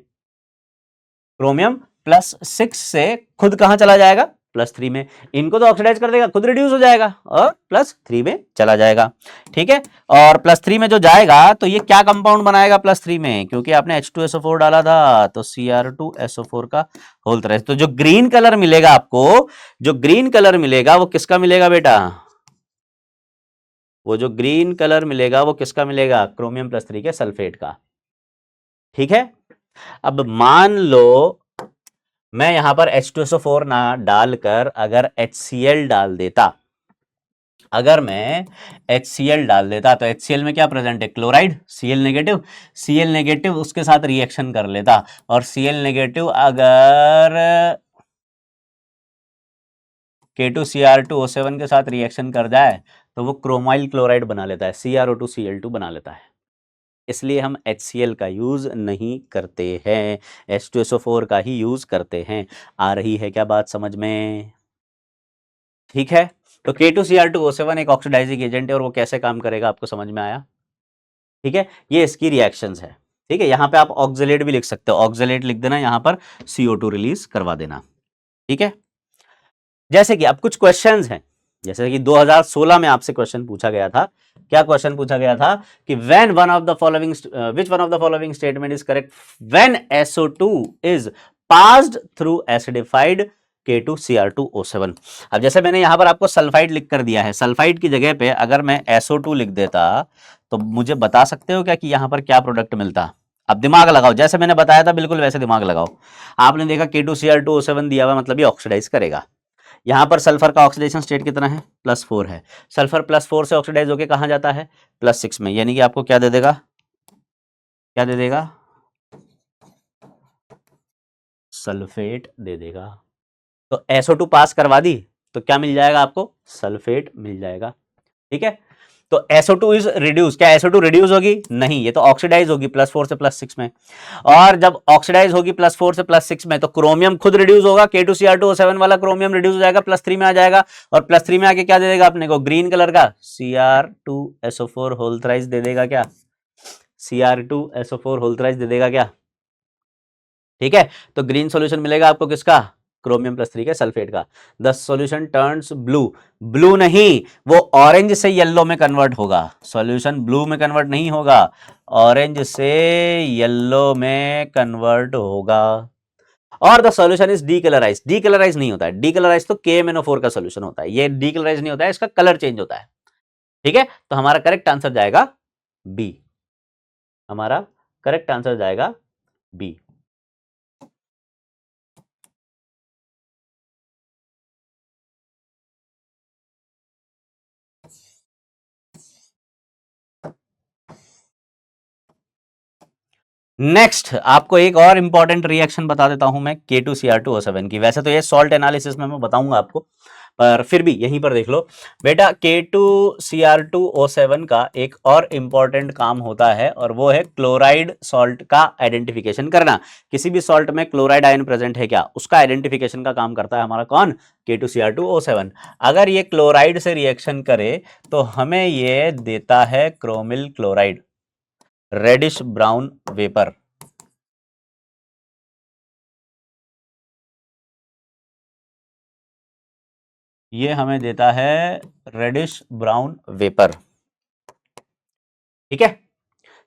क्रोमियम +6 से खुद कहां चला जाएगा, +3 में। इनको तो ऑक्सीडाइज कर देगा, खुद रिड्यूस हो जाएगा और +3 में चला जाएगा, ठीक है। और +3 में जो जाएगा तो ये क्या कंपाउंड बनाएगा +3 में, क्योंकि आपने H2SO4 डाला था, तो Cr2SO4 का होल तरह। तो जो ग्रीन कलर मिलेगा आपको, जो ग्रीन कलर मिलेगा वो किसका मिलेगा बेटा, वो जो ग्रीन कलर मिलेगा वो किसका मिलेगा, क्रोमियम +3 के सल्फेट का, ठीक है। अब मान लो मैं यहां पर H2SO4 ना डालकर अगर HCl डाल देता, अगर मैं HCl डाल देता तो HCl में क्या प्रेजेंट है, chloride, Cl negative, Cl negative उसके साथ रिएक्शन कर लेता, और Cl नेगेटिव अगर K2Cr2O7 के साथ रिएक्शन कर जाए तो वो क्रोमाइल क्लोराइड बना लेता है, CrO2Cl2 बना लेता है। इसलिए हम HCl का यूज नहीं करते हैं, H2SO4 का ही यूज करते हैं। आ रही है क्या बात समझ में, ठीक है। तो K2Cr2O7 एक ऑक्सीडाइजिंग एजेंट है, और वो कैसे काम करेगा आपको समझ में आया, ठीक है। ये इसकी रिएक्शंस है, ठीक है, यहाँ पे आप ऑक्जेलेट भी लिख सकते हो, ऑक्जेलेट लिख देना, यहाँ पर CO2 रिलीज करवा देना। ठीक है, जैसे कि अब कुछ क्वेश्चंस हैं, जैसे कि 2016 में आपसे क्वेश्चन पूछा गया था। क्या क्वेश्चन पूछा गया था कि when one of the following which one of the following statement is correct when SO2 is passed through acidified K2Cr2O7। अब जैसे मैंने यहां पर आपको सल्फाइड लिख कर दिया है, सल्फाइड की जगह पे अगर मैं SO2 लिख देता तो मुझे बता सकते हो क्या कि यहां पर क्या प्रोडक्ट मिलता? अब दिमाग लगाओ, जैसे मैंने बताया था बिल्कुल वैसे दिमाग लगाओ। आपने देखा K2Cr2O7 दिया हुआ, मतलब ये ऑक्सीडाइज करेगा। यहां पर सल्फर का ऑक्सीडेशन स्टेट कितना है? +4 है। सल्फर +4 से ऑक्सीडाइज होकर कहां जाता है? +6 में, यानी कि आपको क्या दे देगा? क्या दे देगा? सल्फेट दे देगा। तो SO2 पास करवा दी तो क्या मिल जाएगा आपको? सल्फेट मिल जाएगा। ठीक है, तो SO2 इज रिड्यूस, क्या SO2 रिड्यूस होगी? नहीं, ये तो ऑक्सीडाइज होगी +4 से +6 में। और जब ऑक्सीडाइज होगी +4 से +6 में तो क्रोमियम खुद रिड्यूस होगा, K2Cr2O7 वाला क्रोमियम रिड्यूस हो जाएगा, +3 में आ जाएगा, और +3 में आके क्या दे देगा अपने को? ग्रीन कलर का Cr2SO4 होल थ्राइस दे देगा क्या? Cr2SO4 होल थ्राइस दे देगा क्या? ठीक है, तो ग्रीन सॉल्यूशन मिलेगा आपको किसका? क्रोमियम +3 के सल्फेट का। The solution turns blue, blue नहीं, वो ऑरेंज से येलो में कन्वर्ट होगा। सॉल्यूशन ब्लू में कन्वर्ट नहीं होगा, ऑरेंज से येलो में कन्वर्ट होगा। और the solution is decolourise, decolourise नहीं होता है, डीकलराइज तो KMnO4 का सॉल्यूशन होता है, ये डीकलराइज नहीं होता है, इसका कलर चेंज होता है। ठीक है, तो हमारा करेक्ट आंसर जाएगा बी, हमारा करेक्ट आंसर जाएगा बी। नेक्स्ट आपको एक और इंपॉर्टेंट रिएक्शन बता देता हूं मैं K2Cr2O7 की। वैसे तो ये सॉल्ट एनालिसिस में मैं बताऊंगा आपको, पर फिर भी यहीं पर देख लो बेटा। K2Cr2O7 का एक और इंपॉर्टेंट काम होता है और वो है क्लोराइड सॉल्ट का आइडेंटिफिकेशन करना। किसी भी सॉल्ट में क्लोराइड आयन प्रेजेंट है क्या, उसका आइडेंटिफिकेशन का काम करता है हमारा कौन? K2Cr2O7। अगर ये क्लोराइड से रिएक्शन करे तो हमें ये देता है chromyl chloride, reddish brown vapour. ये हमें देता है रेडिश ब्राउन वेपर। ठीक है,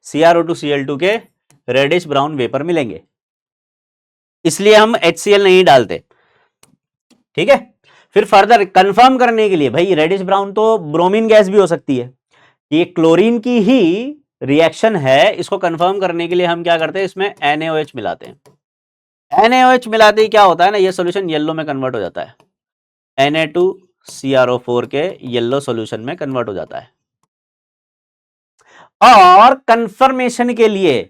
CrO2Cl2 के रेडिश ब्राउन वेपर मिलेंगे, इसलिए हम HCl नहीं डालते। ठीक है, फिर फर्दर कंफर्म करने के लिए, भाई रेडिश ब्राउन तो ब्रोमीन गैस भी हो सकती है, ये क्लोरीन की ही रिएक्शन है, इसको कंफर्म करने के लिए हम क्या करते हैं? इसमें NaOH मिलाते हैं। NaOH मिलाते ही क्या होता है ना, ये सॉल्यूशन येलो में कन्वर्ट हो जाता है, Na2CrO4 के येलो सॉल्यूशन में कन्वर्ट हो जाता है। और कंफर्मेशन के लिए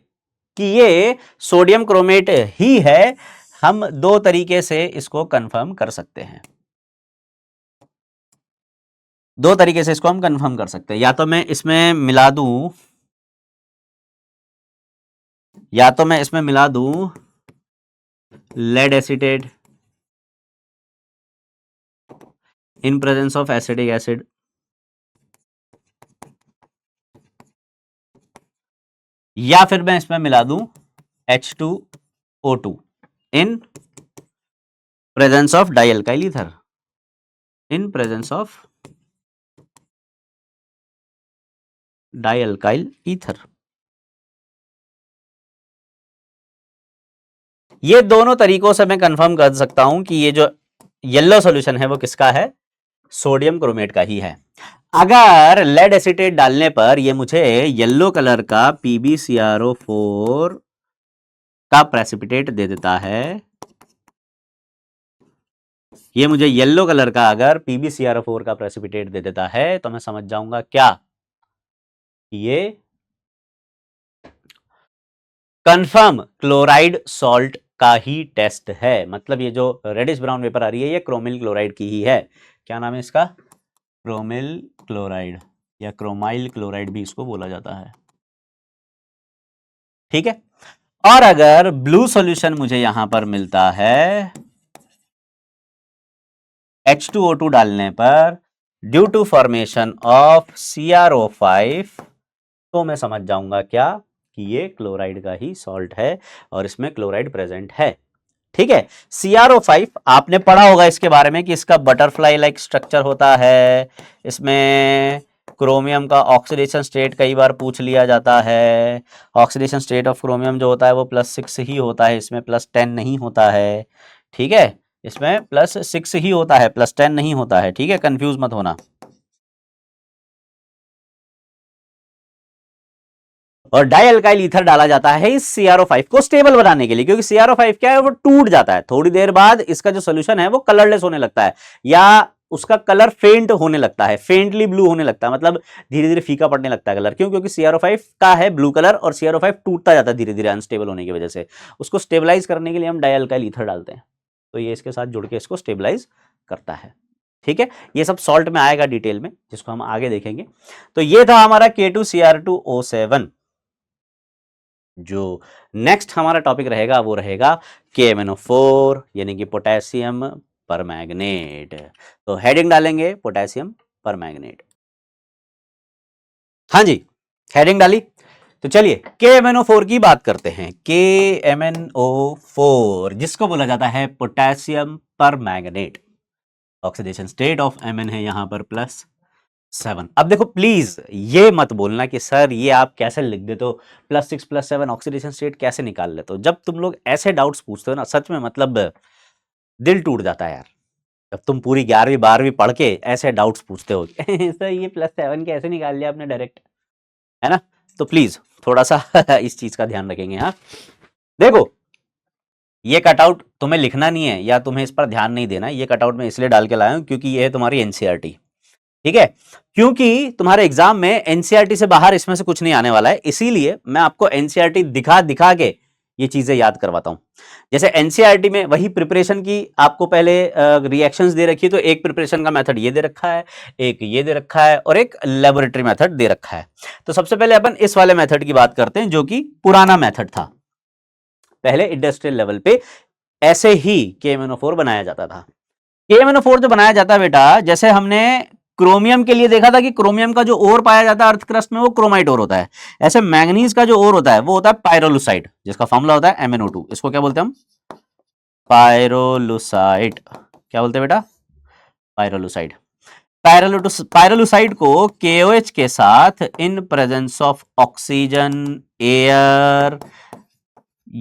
कि ये सोडियम क्रोमेट ही है, हम दो तरीके से इसको कंफर्म कर सकते हैं। दो तरीके से इसको हम कंफर्म कर सकते हैं, या तो मैं इसमें मिला दूं, या तो मैं इसमें मिला दूं lead acetate in presence of acidic acid, या फिर मैं इसमें मिला दूं H2O2 in presence of dialkyl ether, in presence of dialkyl ether. ये दोनों तरीकों से मैं कंफर्म कर सकता हूं कि ये जो येलो सॉल्यूशन है वो किसका है? सोडियम क्रोमेट का ही है। अगर लेड एसीटेट डालने पर ये मुझे येलो कलर का PbCrO4 का प्रेसिपिटेट दे देता है, ये मुझे येलो कलर का अगर PbCrO4 का प्रेसिपिटेट दे देता है तो मैं समझ जाऊंगा क्या? ये कंफर्म क्लोराइड सॉल्ट का ही टेस्ट है, मतलब ये जो रेडिश ब्राउन वेपर आ रही है ये क्रोमिल क्लोराइड की ही है। क्या नाम है इसका? क्रोमिल क्लोराइड, या क्रोमाइल क्लोराइड भी इसको बोला जाता है। ठीक है, और अगर ब्लू सॉल्यूशन मुझे यहां पर मिलता है H2O2 डालने पर due to formation of CrO5, तो मैं समझ जाऊंगा क्या? कि ये क्लोराइड का ही सॉल्ट है और इसमें क्लोराइड प्रेजेंट है। ठीक है, CrO5 आपने पढ़ा होगा इसके बारे में कि इसका बटरफ्लाई लाइक स्ट्रक्चर होता है, इसमें क्रोमियम का ऑक्सीडेशन स्टेट कई बार पूछ लिया जाता है। ऑक्सीडेशन स्टेट ऑफ क्रोमियम जो होता है वो +6 ही होता है, इसमें +10 नहीं होता है। ठीक है, इसमें +6 ही होता है, +10 नहीं होता है। ठीक है, कंफ्यूज मत होना। और डाइअल्काइल ईथर डाला जाता है इस CrO5 को स्टेबल बनाने के लिए, क्योंकि CrO5 क्या है, वो टूट जाता है थोड़ी देर बाद, इसका जो सोल्यूशन है वो कलरलेस होने लगता है या उसका कलर फेंट होने लगता है, फेंटली ब्लू होने लगता है, मतलब धीरे धीरे फीका पड़ने लगता है कलर। क्यों? क्योंकि CrO5 का है ब्लू कलर और CrO5 टूटता जाता है धीरे धीरे अनस्टेबल होने की वजह से। उसको स्टेबलाइज करने के लिए हम डाइअल्काइल ईथर डालते हैं, तो ये इसके साथ जुड़ के इसको स्टेबलाइज करता है। ठीक है, ये सब सॉल्ट में आएगा डिटेल में, जिसको हम आगे देखेंगे। तो ये था हमारा K2Cr2O7। जो नेक्स्ट हमारा टॉपिक रहेगा वो रहेगा KMnO4 यानी कि पोटेशियम परमैंगनेट। तो हेडिंग डालेंगे पोटेशियम परमैंगनेट। हाँ जी, हेडिंग डाली। तो चलिए KMnO4 की बात करते हैं। KMnO4 जिसको बोला जाता है potassium permanganate, oxidation state of Mn है यहां पर +7। अब देखो प्लीज ये मत बोलना कि सर ये आप कैसे लिख देते हो, +6 +7 ऑक्सीडेशन स्टेट कैसे निकाल लेते हो। जब तुम लोग ऐसे डाउट्स पूछते हो ना, सच में मतलब दिल टूट जाता है यार। जब तुम पूरी 11वीं 12वीं पढ़ के ऐसे डाउट्स पूछते हो सर ये +7 कैसे निकाल लिया आपने डायरेक्ट, है ना। तो प्लीज थोड़ा सा इस चीज का ध्यान रखेंगे। हाँ देखो, ये कटआउट तुम्हें लिखना नहीं है या तुम्हें इस पर ध्यान नहीं देना, ये कटआउट मैं इसलिए डाल के लाया हूं क्योंकि ये है तुम्हारी एनसीईआरटी। ठीक है, क्योंकि तुम्हारे एग्जाम में एनसीईआरटी से बाहर इसमें से कुछ नहीं आने वाला है, इसीलिए मैं आपको एनसीईआरटी दिखा दिखा के ये चीजें याद करवाता हूं। जैसे एनसीईआरटी में वही प्रिपरेशन की आपको पहले रिएक्शंस दे रखी है, तो एक प्रिपरेशन का मेथड ये दे रखा है, एक ये दे रखा है और एक लेबोरेटरी मेथड दे रखा है। तो सबसे पहले अपन इस वाले मेथड की बात करते हैं जो कि पुराना मेथड था। पहले इंडस्ट्रियल लेवल पे ऐसे ही KMnO4 बनाया जाता था। KMnO4 जो बनाया जाता है बेटा, जैसे हमने क्रोमियम के लिए देखा था कि क्रोमियम का जो ओर पाया जाता है अर्थ क्रस्ट में वो क्रोमाइट ओर होता है, ऐसे मैंगनीज का जो ओर होता है वो होता है पायरोलुसाइड, जिसका फॉर्मूला होता है MnO2। इसको क्या बोलते हैं हम? पायरोलुसाइड। क्या बोलते हैं बेटा? पायरोलुसाइड। पायरोलुसाइड को KOH के साथ इन प्रेजेंस ऑफ ऑक्सीजन, एयर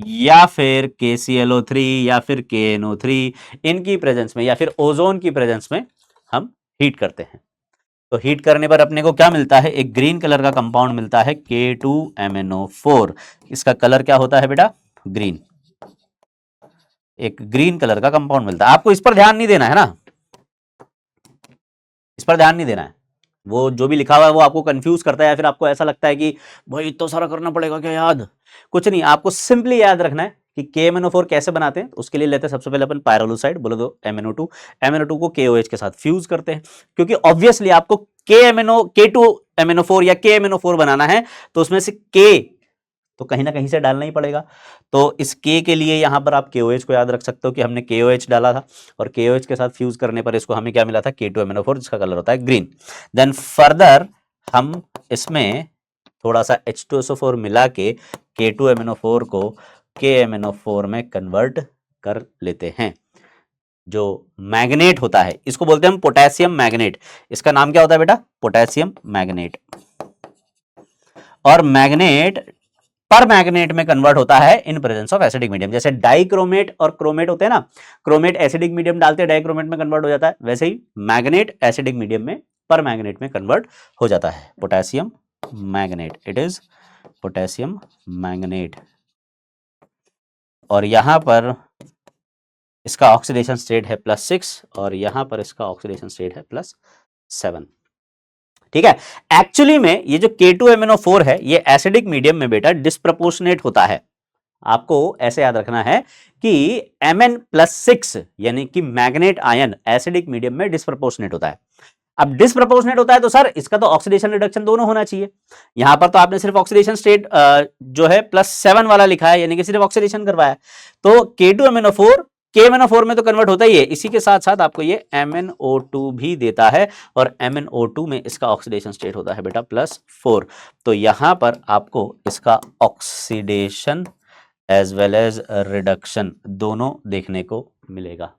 या फिर KClO3 या फिर KNO3 इनकी प्रेजेंस में या फिर ओजोन की प्रेजेंस में हम हीट करते हैं। तो हीट करने पर अपने को क्या मिलता है? एक ग्रीन कलर का कंपाउंड मिलता है K2MnO4। इसका कलर क्या होता है बेटा? ग्रीन। एक ग्रीन कलर का कंपाउंड मिलता है। आपको इस पर ध्यान नहीं देना है ना, इस पर ध्यान नहीं देना है। वो जो भी लिखा हुआ है वो आपको कंफ्यूज करता है या फिर आपको ऐसा लगता है कि भाई इतना सारा करना पड़ेगा क्या याद। कुछ नहीं, आपको सिंपली याद रखना है कि KMnO4 कैसे बनाते हैं। उसके लिए लेते हैं सबसे पहले अपन पायरोलुसाइड, बोलो दो MnO2। MnO2 को KOH के साथ फ्यूज करते हैं, क्योंकि ऑब्वियसली आपको K2MnO4 या KMnO4 बनाना है तो उसमें से K तो कहीं ना कहीं से डालना ही पड़ेगा। तो इस K के लिए यहां पर आप KOH को याद रख सकते हो कि हमने KOH डाला था और KOH के साथ फ्यूज करने पर इसको हमें क्या मिला था? K2MnO4, जिसका कलर होता है ग्रीन। देन फर्दर हम इसमें थोड़ा सा H2SO4 मिला के K2MnO4 को KMnO4 में कन्वर्ट कर लेते हैं। जो मैग्नेट होता है इसको बोलते हैं हम पोटेशियम मैग्नेट। इसका नाम क्या होता है बेटा? Potassium magnet. और मैग्नेट पर मैग्नेट में कन्वर्ट होता है इन प्रेजेंस ऑफ एसिडिक मीडियम। जैसे डाइक्रोमेट और क्रोमेट होते हैं ना, क्रोमेट एसिडिक मीडियम डालते हैं, डाइक्रोमेट में कन्वर्ट हो जाता है, वैसे ही मैग्नेट एसिडिक मीडियम में पर मैग्नेट में कन्वर्ट हो जाता है। Potassium magnet, it is potassium magnet. और यहां पर इसका ऑक्सीडेशन स्टेट है +6 और यहां पर इसका ऑक्सीडेशन स्टेट है +7। ठीक है, एक्चुअली में ये जो K2MnO4 है ये एसिडिक मीडियम में बेटा डिस्प्रपोर्शनेट होता है। आपको ऐसे याद रखना है कि Mn+6 यानी कि मैग्नेट आयन एसिडिक मीडियम में डिस्प्रपोर्शनेट होता है। अब डिस्प्रपोर्शनेट होता है तो सर इसका तो ऑक्सीडेशन रिडक्शन दोनों होना चाहिए। यहां पर तो आपने सिर्फ ऑक्सीडेशन स्टेट जो है +7 वाला लिखा है, यानी कि सिर्फ ऑक्सीडेशन करवाया। तो K2MnO4 KMnO4 में तो कन्वर्ट होता ही है, इसी के साथ साथ आपको ये MnO2 भी देता है और MnO2 में इसका ऑक्सीडेशन स्टेट होता है बेटा +4। तो यहां पर आपको इसका oxidation as well as reduction दोनों देखने को मिलेगा।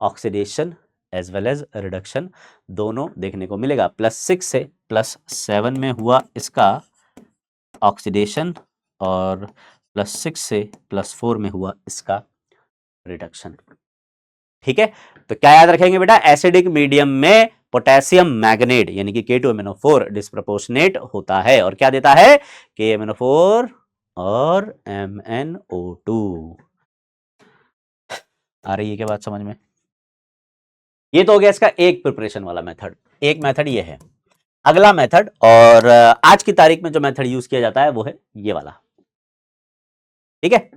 Oxidation as well as reduction दोनों देखने को मिलेगा। +6 से +7 में हुआ इसका ऑक्सीडेशन और +6 से +4 में हुआ इसका रिडक्शन। ठीक है, तो क्या याद रखेंगे बेटा, एसिडिक मीडियम में पोटेशियम मैग्नेट यानी कि K2MnO4 डिस्प्रोपोर्शनेट होता है और क्या देता है, KMnO4 और MnO2। आ रही है क्या बात समझ में? ये तो हो गया इसका एक प्रिपरेशन वाला मेथड। एक मेथड ये है। अगला मेथड, और आज की तारीख में जो मेथड यूज किया जाता है वो है ये वाला। ठीक है,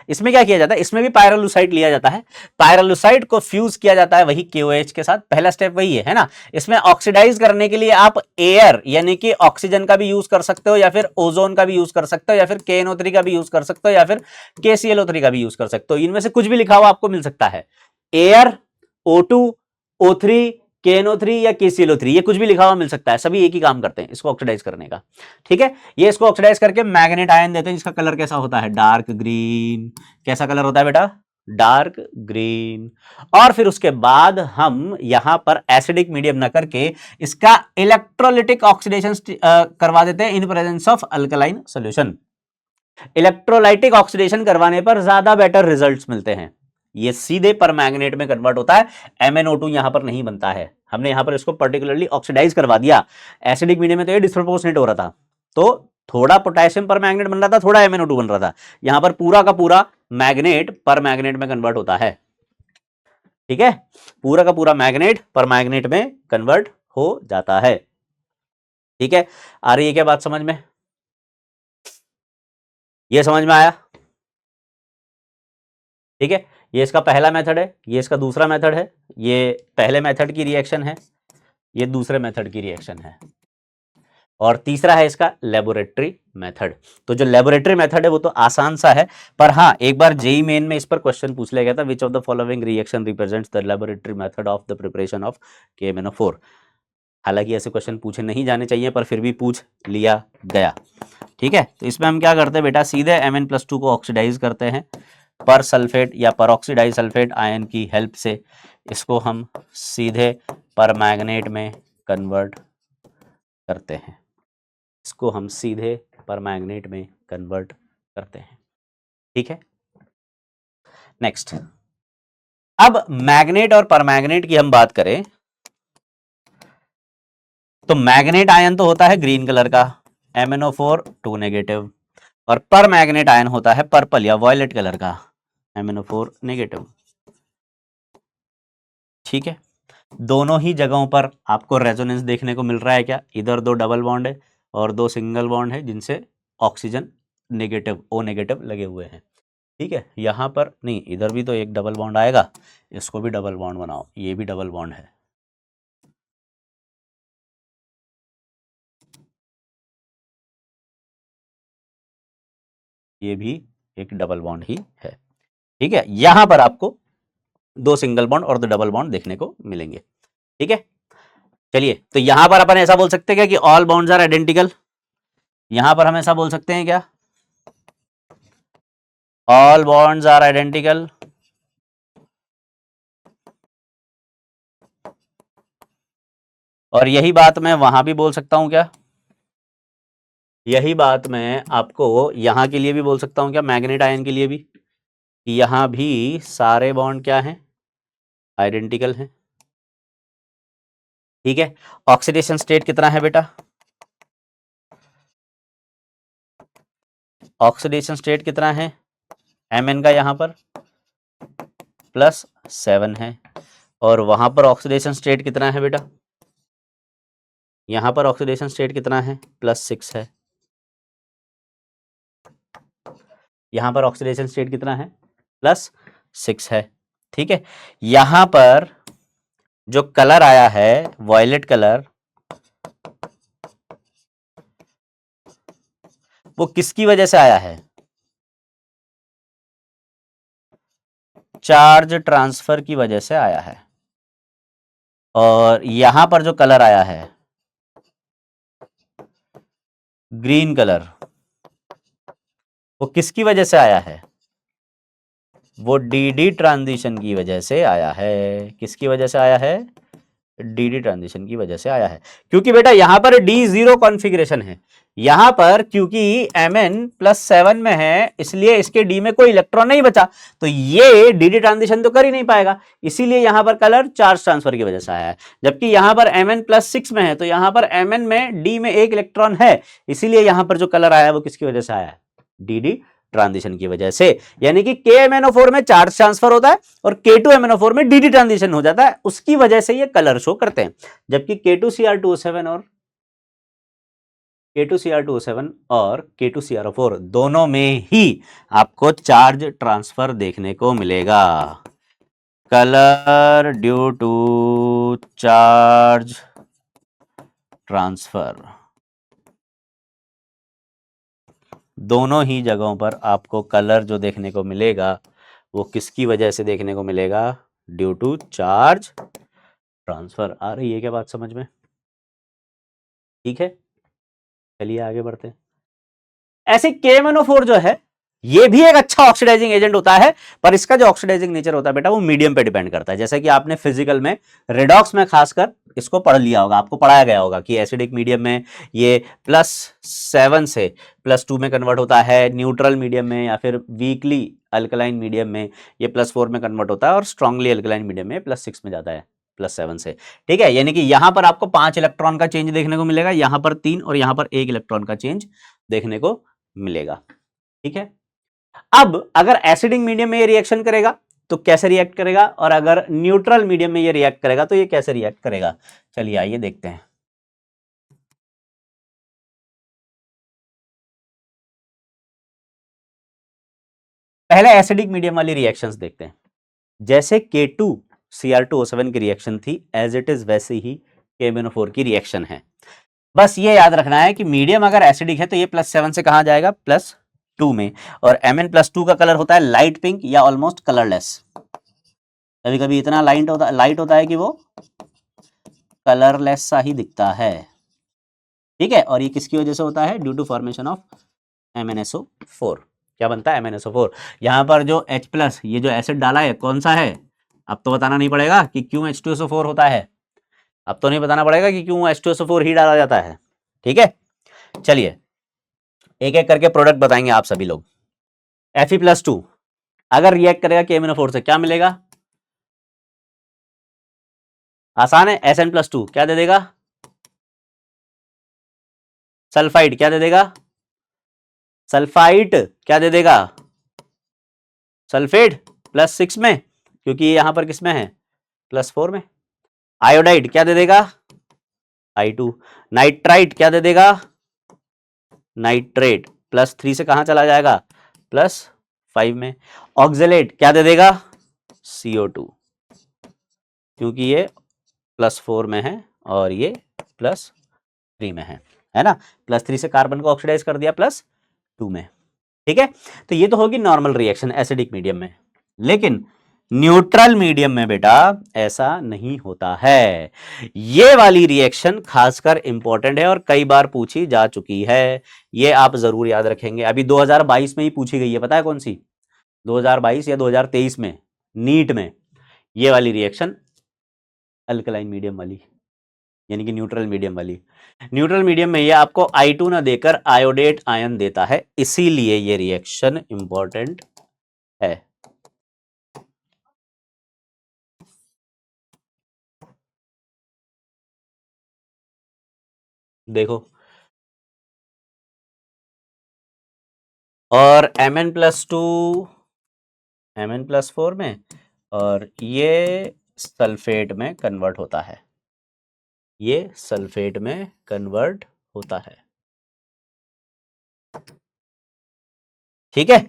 इसमें क्या किया जाता है, इसमें भी पायरोलुसाइड लिया जाता है, पायरोलुसाइड को फ्यूज किया जाता है वही KOH के साथ। पहला स्टेप वही है ना। इसमें ऑक्सीडाइज करने के लिए आप एयर यानी कि ऑक्सीजन का भी यूज कर सकते हो, या फिर ओजोन का भी यूज कर सकते हो, या फिर KNO3 का भी यूज कर सकते हो, या फिर KClO3 का भी यूज कर सकते हो। इनमें से कुछ भी लिखा हुआ आपको मिल सकता है। एयर, O2, O3, KNO3 या KClO3, ये कुछ भी लिखा हुआ मिल सकता है, सभी एक ही काम करते हैं इसको ऑक्सीडाइज करने का। ठीक है, ये इसको ऑक्सीडाइज करके मैग्नेट आयन देते हैं जिसका कलर कैसा होता है, डार्क ग्रीन। कैसा कलर होता है बेटा, डार्क ग्रीन। और फिर उसके बाद हम यहां पर एसिडिक मीडियम ना करके इसका इलेक्ट्रोलिटिक ऑक्सीडेशन करवा देते हैं इन presence of alkaline solution. Electrolytic oxidation करवाने पर ज्यादा बेटर रिजल्ट्स मिलते हैं। ये सीधे परमैंगनेट में कन्वर्ट होता है, MnO2 यहां पर नहीं बनता है। हमने यहां पर इसको पर्टिकुलरली ऑक्सीडाइज करवा दिया। एसिडिक मीडियम में तो ये डिस्प्रोपोर्शनेट हो रहा था, तो थोड़ा पोटेशियम परमैंगनेट बन रहा था, थोड़ा MnO2 बन रहा था। यहां पर पूरा का पूरा मैग्नेट परमैंगनेट में कन्वर्ट होता है। ठीक है, पूरा का पूरा मैग्नेट परमैंगनेट में कन्वर्ट हो जाता है। ठीक है, आ रही है क्या बात समझ में? ये समझ में आया? ठीक है, ये इसका पहला मेथड है, ये इसका दूसरा मेथड है, ये पहले मेथड की रिएक्शन है, ये दूसरे मेथड की रिएक्शन है, और तीसरा है इसका लेबोरेटरी मेथड। तो जो लेबोरेटरी मेथड है वो तो आसान सा है, पर हाँ एक बार जेई मेन में इस पर क्वेश्चन पूछ लिया गया था, which of the following reaction represents the laboratory method of the preparation of KMnO4। हालांकि ऐसे क्वेश्चन पूछे नहीं जाने चाहिए, पर फिर भी पूछ लिया गया। ठीक है, तो इसमें हम क्या करते हैं बेटा, सीधे Mn+2 को ऑक्सीडाइज करते हैं पर सल्फेट या परऑक्सी डाइसल्फेट आयन की हेल्प से। इसको हम सीधे परमैंगनेट में कन्वर्ट करते हैं, इसको हम सीधे परमैंगनेट में कन्वर्ट करते हैं। ठीक है, नेक्स्ट, अब मैग्नेट और परमैंगनेट की हम बात करें तो मैग्नेट आयन तो होता है ग्रीन कलर का, MnO4 2 नेगेटिव, और परमैंगनेट आयन होता है पर्पल या वॉयलेट कलर का, MnO4 नेगेटिव। ठीक है, दोनों ही जगहों पर आपको रेजोनेंस देखने को मिल रहा है क्या, इधर दो डबल बॉन्ड है और दो सिंगल बॉन्ड है जिनसे ऑक्सीजन नेगेटिव O नेगेटिव लगे हुए हैं। ठीक है, यहां पर नहीं, इधर भी तो एक डबल बॉन्ड आएगा, इसको भी डबल बॉन्ड बनाओ, ये भी डबल बॉन्ड है। ये भी एक डबल बॉन्ड ही है। ठीक है, यहां पर आपको दो सिंगल बॉन्ड और दो डबल बॉन्ड देखने को मिलेंगे। ठीक है, चलिए, तो यहां पर अपन ऐसा बोल सकते हैं क्या कि ऑल बॉन्ड्स आर आइडेंटिकल, यहां पर हम ऐसा बोल सकते हैं क्या, ऑल बॉन्ड्स आर आइडेंटिकल। और यही बात मैं वहां भी बोल सकता हूं क्या, यही बात मैं आपको यहां के लिए भी बोल सकता हूं क्या, मैग्नेट आयन के लिए भी, कि यहां भी सारे बॉन्ड क्या हैं, आइडेंटिकल हैं। ठीक है, ऑक्सीडेशन स्टेट कितना है बेटा, ऑक्सीडेशन स्टेट कितना है Mn का, यहां पर +7 है, और वहां पर ऑक्सीडेशन स्टेट कितना है बेटा, यहां पर ऑक्सीडेशन स्टेट कितना है, +6 है। यहां पर ऑक्सीडेशन स्टेट कितना है, +6 है। ठीक है, यहां पर जो कलर आया है वॉयलेट कलर, वो किसकी वजह से आया है, चार्ज ट्रांसफर की वजह से आया है, और यहां पर जो कलर आया है ग्रीन कलर, वो किसकी वजह से आया है? वो डी ट्रांजिशन की वजह से आया है। किसकी वजह से आया है? डी ट्रांजिशन की वजह से आया है, क्योंकि बेटा यहां पर डी जीरो कॉन्फ़िगरेशन है। यहां पर क्योंकि Mn+7 में है, इसलिए इसके डी में कोई इलेक्ट्रॉन नहीं बचा, तो ये डी ट्रांजिशन तो कर ही नहीं पाएगा, इसीलिए यहां पर कलर चार्ज ट्रांसफर की वजह से आया है। जबकि यहां पर Mn+6 में है, तो यहां पर Mn में डी में एक इलेक्ट्रॉन है, इसीलिए यहां पर जो कलर आया है वो किसकी वजह से आया है? डी ट्रांजिशन की वजह से। यानी कि KMnO4 में चार्ज ट्रांसफर होता है और K2MnO4 में डी ट्रांजिशन हो जाता है, उसकी वजह से ये कलर शो करते हैं। जबकि K2Cr2O7 और K2CrO4 दोनों में ही आपको चार्ज ट्रांसफर देखने को मिलेगा। Colour due to charge transfer, दोनों ही जगहों पर आपको कलर जो देखने को मिलेगा वो किसकी वजह से देखने को मिलेगा? Due to charge transfer. आ रही है क्या बात समझ में? ठीक है, चलिए आगे बढ़ते हैं। ऐसे KMnO4 जो है ये भी एक अच्छा ऑक्सीडाइजिंग एजेंट होता है, पर इसका जो ऑक्सीडाइजिंग नेचर होता है बेटा वो मीडियम पे डिपेंड करता है। जैसे कि आपने फिजिकल में रेडॉक्स में खासकर इसको पढ़ लिया होगा, आपको पढ़ाया गया होगा कि एसिडिक मीडियम में ये +7 से +2 में कन्वर्ट होता है, न्यूट्रल मीडियम में या फिर वीकली अल्कलाइन मीडियम में ये +4 में कन्वर्ट होता है, और स्ट्रांगली अल्कलाइन मीडियम में +6 में जाता है, +7 से। ठीक है, यानी कि यहां पर आपको 5 इलेक्ट्रॉन का चेंज देखने को मिलेगा, यहां पर 3 और यहां पर 1 इलेक्ट्रॉन का चेंज देखने को मिलेगा। ठीक है, अब अगर एसिडिक मीडियम में ये रिएक्शन करेगा तो कैसे रिएक्ट करेगा, और अगर न्यूट्रल मीडियम में ये रिएक्ट करेगा तो ये कैसे रिएक्ट करेगा? चलिए आइए देखते हैं। पहले एसिडिक मीडियम वाली रिएक्शंस देखते हैं। जैसे K2Cr2O7 की रिएक्शन थी, एज इट इज वैसे ही KMnO4 की रिएक्शन है। बस ये याद रखना है कि मीडियम अगर एसिडिक है तो ये +7 से कहां जाएगा? +2 में। और Mn+2 का कलर होता है लाइट पिंक या ऑलमोस्ट कलरलेस। कभी कभी इतना लाइट होता है कि वो कलरलेस सा ही दिखता है। ठीक है, और ये किसकी वजह से होता है? Due to formation of MnSO4। क्या बनता है? MnSO4। यहां पर जो H+ ये जो एसिड डाला है कौन सा है? अब तो बताना नहीं पड़ेगा कि क्यों H2SO4 होता है, अब तो नहीं बताना पड़ेगा कि क्यों H2SO4 ही डाला जाता है। ठीक है, चलिए एक एक करके प्रोडक्ट बताएंगे आप सभी लोग। Fe+2 अगर रिएक्ट करेगा KMnO4 से क्या मिलेगा? आसान है, Sn+2 क्या दे देगा? सल्फाइड क्या दे देगा? सल्फाइट क्या दे देगा? सल्फेट +6 में, क्योंकि ये यहां पर किस में है? +4 में। आयोडाइड क्या दे देगा? I2। नाइट्राइट क्या दे देगा? नाइट्रेट +3 से कहां चला जाएगा? +5 में। ऑक्जेलेट क्या दे देगा? CO2, क्योंकि ये +4 में है और ये +3 में है ना? +3 से कार्बन को ऑक्सीडाइज कर दिया +2 में। ठीक है, तो ये तो होगी नॉर्मल रिएक्शन एसिडिक मीडियम में। लेकिन न्यूट्रल मीडियम में बेटा ऐसा नहीं होता है। ये वाली रिएक्शन खासकर इंपॉर्टेंट है और कई बार पूछी जा चुकी है, ये आप जरूर याद रखेंगे। अभी 2022 में ही पूछी गई है, पता है कौन सी? 2022 या 2023 में नीट में ये वाली रिएक्शन, अल्कलाइन मीडियम वाली, यानी कि न्यूट्रल मीडियम वाली। न्यूट्रल मीडियम में ये आपको I2 ना देकर आयोडेट आयन देता है, इसीलिए ये रिएक्शन इंपॉर्टेंट है। देखो, और Mn+4 में, और ये सल्फेट में कन्वर्ट होता है, ये सल्फेट में कन्वर्ट होता है। ठीक है,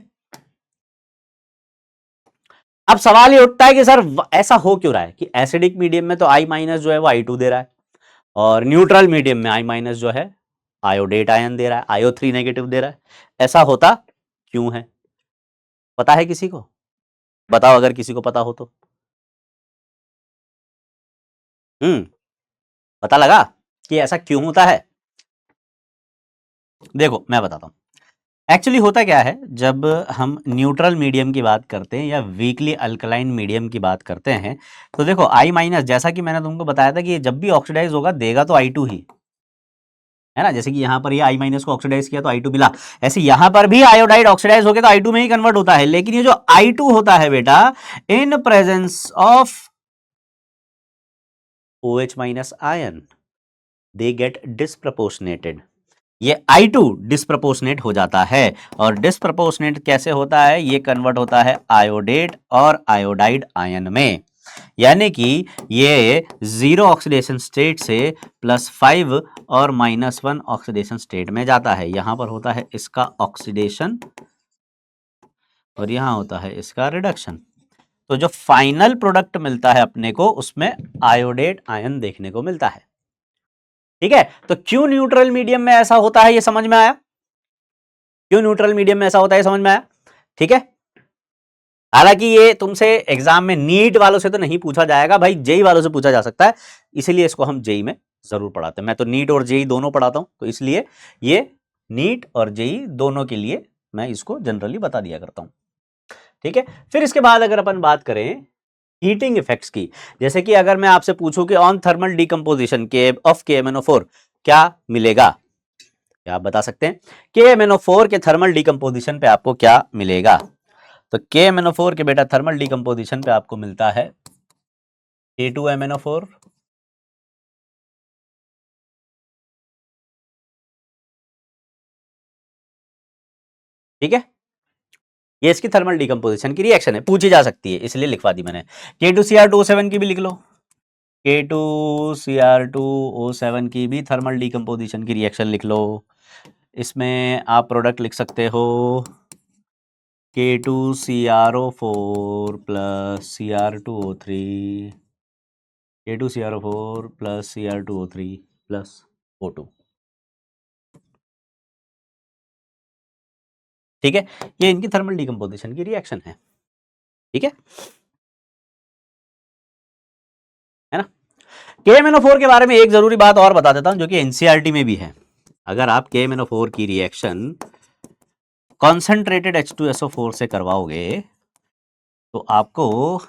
अब सवाल ये उठता है कि सर ऐसा हो क्यों रहा है कि एसिडिक मीडियम में तो I- जो है वो I2 दे रहा है, और न्यूट्रल मीडियम में I- जो है आयोडेट आयन दे रहा है, IO3 नेगेटिव दे रहा है। ऐसा होता क्यों है? पता है किसी को? बताओ अगर किसी को पता हो तो। पता लगा कि ऐसा क्यों होता है? देखो मैं बताता हूँ। एक्चुअली होता क्या है, जब हम न्यूट्रल मीडियम की बात करते हैं या वीकली अल्कलाइन मीडियम की बात करते हैं, तो देखो आई माइनस, जैसा कि मैंने तुमको बताया था कि जब भी ऑक्सीडाइज होगा देगा तो I2 ही है ना। जैसे कि यहाँ पर ये आई माइनस को ऑक्सीडाइज किया तो I2 मिला, ऐसे यहाँ पर भी आयोडाइड ऑक्सीडाइज हो गया तो I2 में ही कन्वर्ट होता है। लेकिन ये जो I2 होता है बेटा, in presence of OH minus ion, they get disproportionated. ये I2 डिस्प्रपोर्शनेट हो जाता है। और डिस्प्रपोर्शनेट कैसे होता है? ये कन्वर्ट होता है आयोडेट और आयोडाइड आयन में। यानी कि ये 0 ऑक्सीडेशन स्टेट से +5 और -1 ऑक्सीडेशन स्टेट में जाता है। यहां पर होता है इसका ऑक्सीडेशन और यहां होता है इसका रिडक्शन। तो जो फाइनल प्रोडक्ट मिलता है अपने को, उसमें आयोडेट आयन देखने को मिलता है। ठीक है, तो क्यों न्यूट्रल मीडियम में ऐसा होता है ये समझ में आया? क्यों न्यूट्रल मीडियम में ऐसा होता है समझ में आया? ठीक है, हालांकि ये तुमसे एग्जाम में नीट वालों से तो नहीं पूछा जाएगा भाई, जेई वालों से पूछा जा सकता है, इसीलिए इसको हम जेई में जरूर पढ़ाते हैं। मैं तो नीट और जेई दोनों पढ़ाता हूं, तो इसलिए ये नीट और जेई दोनों के लिए मैं इसको जनरली बता दिया करता हूं। ठीक है, फिर इसके बाद अगर अपन बात करें हीटिंग इफेक्ट्स की, जैसे कि अगर मैं आपसे पूछूं कि ऑन थर्मल डिकम्पोजिशन के ऑफ KMnO4 क्या मिलेगा, क्या आप बता सकते हैं? KMnO4 के थर्मल डिकम्पोजिशन पे आपको क्या मिलेगा? तो KMnO4 के बेटा थर्मल डिकम्पोजिशन पे आपको मिलता है K2MnO4 ठीक है, ये इसकी थर्मल डिकम्पोजिशन की रिएक्शन है, पूछी जा सकती है इसलिए लिखवा दी मैंने। K2Cr2O7 की भी लिख लो, K2Cr2O7 की भी थर्मल डिकम्पोजिशन की रिएक्शन लिख लो। इसमें आप प्रोडक्ट लिख सकते हो K2CrO4 plus Cr2O3, K2CrO4 plus Cr2O3 plus O2। ठीक है, ये इनकी थर्मल डिकम्पोजिशन की रिएक्शन है। ठीक है ना। KMnO4 के बारे में एक जरूरी बात और बता देता हूं जो कि एनसीईआरटी में भी है। अगर आप KMnO4 की रिएक्शन कॉन्सेंट्रेटेड H2SO4 से करवाओगे तो आपको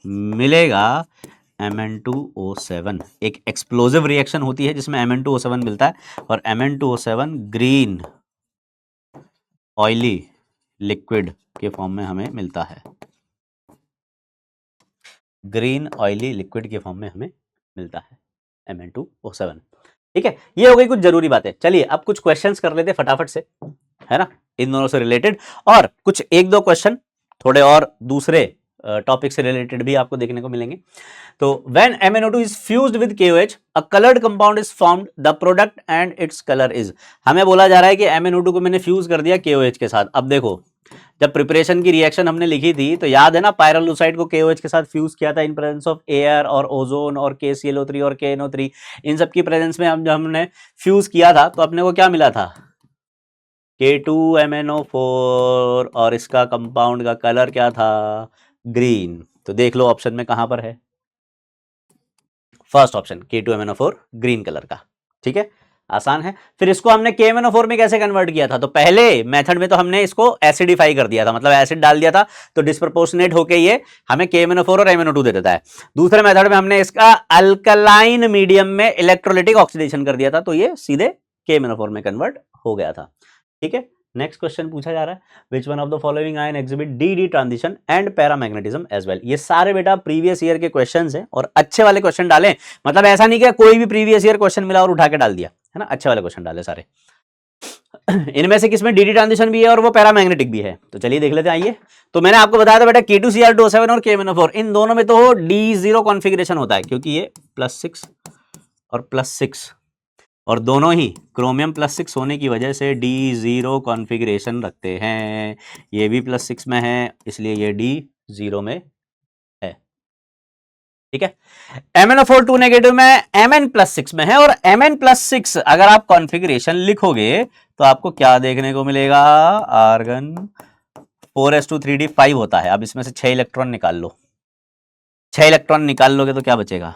मिलेगा Mn2O7। एक एक्सप्लोजिव रिएक्शन होती है जिसमें Mn2O7 मिलता है, और Mn2O7 ग्रीन ऑयली लिक्विड के फॉर्म में हमें मिलता है। ग्रीन ऑयली लिक्विड के फॉर्म में हमें मिलता है Mn2O7। ठीक है, ये हो गई कुछ जरूरी बातें। चलिए अब कुछ क्वेश्चंस कर लेते फटाफट से, है ना, इन दोनों से रिलेटेड, और कुछ एक दो क्वेश्चन थोड़े और दूसरे टॉपिक से रिलेटेड भी आपको देखने को मिलेंगे। तो when MnO2 is fused with KOH, a colored compound is formed, the product and its color is। हमें बोला जा रहा है कि MnO2 को मैंने फ्यूज कर दिया KOH के साथ। अब देखो, जब प्रिपरेशन की रिएक्शन हमने लिखी थी तो याद है ना, पायरलुसाइड को KOH के साथ फ्यूज किया था इन प्रेजेंस ऑफ एयर और ओजोन और KClO3 और KNO3, इन सब की प्रेजेंस में जब हमने फ्यूज किया था तो अपने को क्या मिला था? K2MnO4, और इसका कंपाउंड का कलर क्या था? ग्रीन। तो देख लो ऑप्शन में कहां पर है, first option K2MnO4 green colour का। ठीक है, आसान है। फिर इसको हमने KMnO4 में कैसे कन्वर्ट किया था? तो पहले मेथड में तो हमने इसको एसिडिफाई कर दिया था, मतलब एसिड डाल दिया था, तो डिस्प्रपोर्शनेट होके ये हमें KMnO4 और MnO2 दे देता है। दूसरे मेथड में हमने इसका अल्कलाइन मीडियम में इलेक्ट्रोलिटिक ऑक्सीडेशन कर दिया था, तो ये सीधे KMnO4 में कन्वर्ट हो गया था। ठीक है, नेक्स्ट क्वेश्चन पूछा जा रहा है, which one of the following ion exhibit d transition and paramagnetism as well. ये सारे बेटा प्रीवियस ईयर के क्वेश्चंस हैं, और अच्छे वाले क्वेश्चन डालें, मतलब ऐसा नहीं कि कोई भी प्रीवियस ईयर क्वेश्चन मिला और उठा के डाल दिया, है ना, अच्छे वाले क्वेश्चन डाले सारे। इनमें से किसमें डी ट्रांजिशन भी है और वो पैरामैग्नेटिक भी है? तो चलिए देख लेते हैं, आइए। तो मैंने आपको बताया था बेटा K2Cr2O7 और KMnO4, इन दोनों में तो D0 कॉन्फ़िगरेशन होता है, क्योंकि ये +6 और +6, और दोनों ही क्रोमियम +6 होने की वजह से D0 कॉन्फ़िगरेशन रखते हैं। ये भी +6 में है, इसलिए ये D0 में है। ठीक है, MnO4 2 नेगेटिव में Mn+6 में है, और Mn+6 अगर आप कॉन्फ़िगरेशन लिखोगे तो आपको क्या देखने को मिलेगा? आर्गन 4s2 3d5 होता है। अब इसमें से 6 इलेक्ट्रॉन निकाल लो, 6 इलेक्ट्रॉन निकाल लोगे तो क्या बचेगा,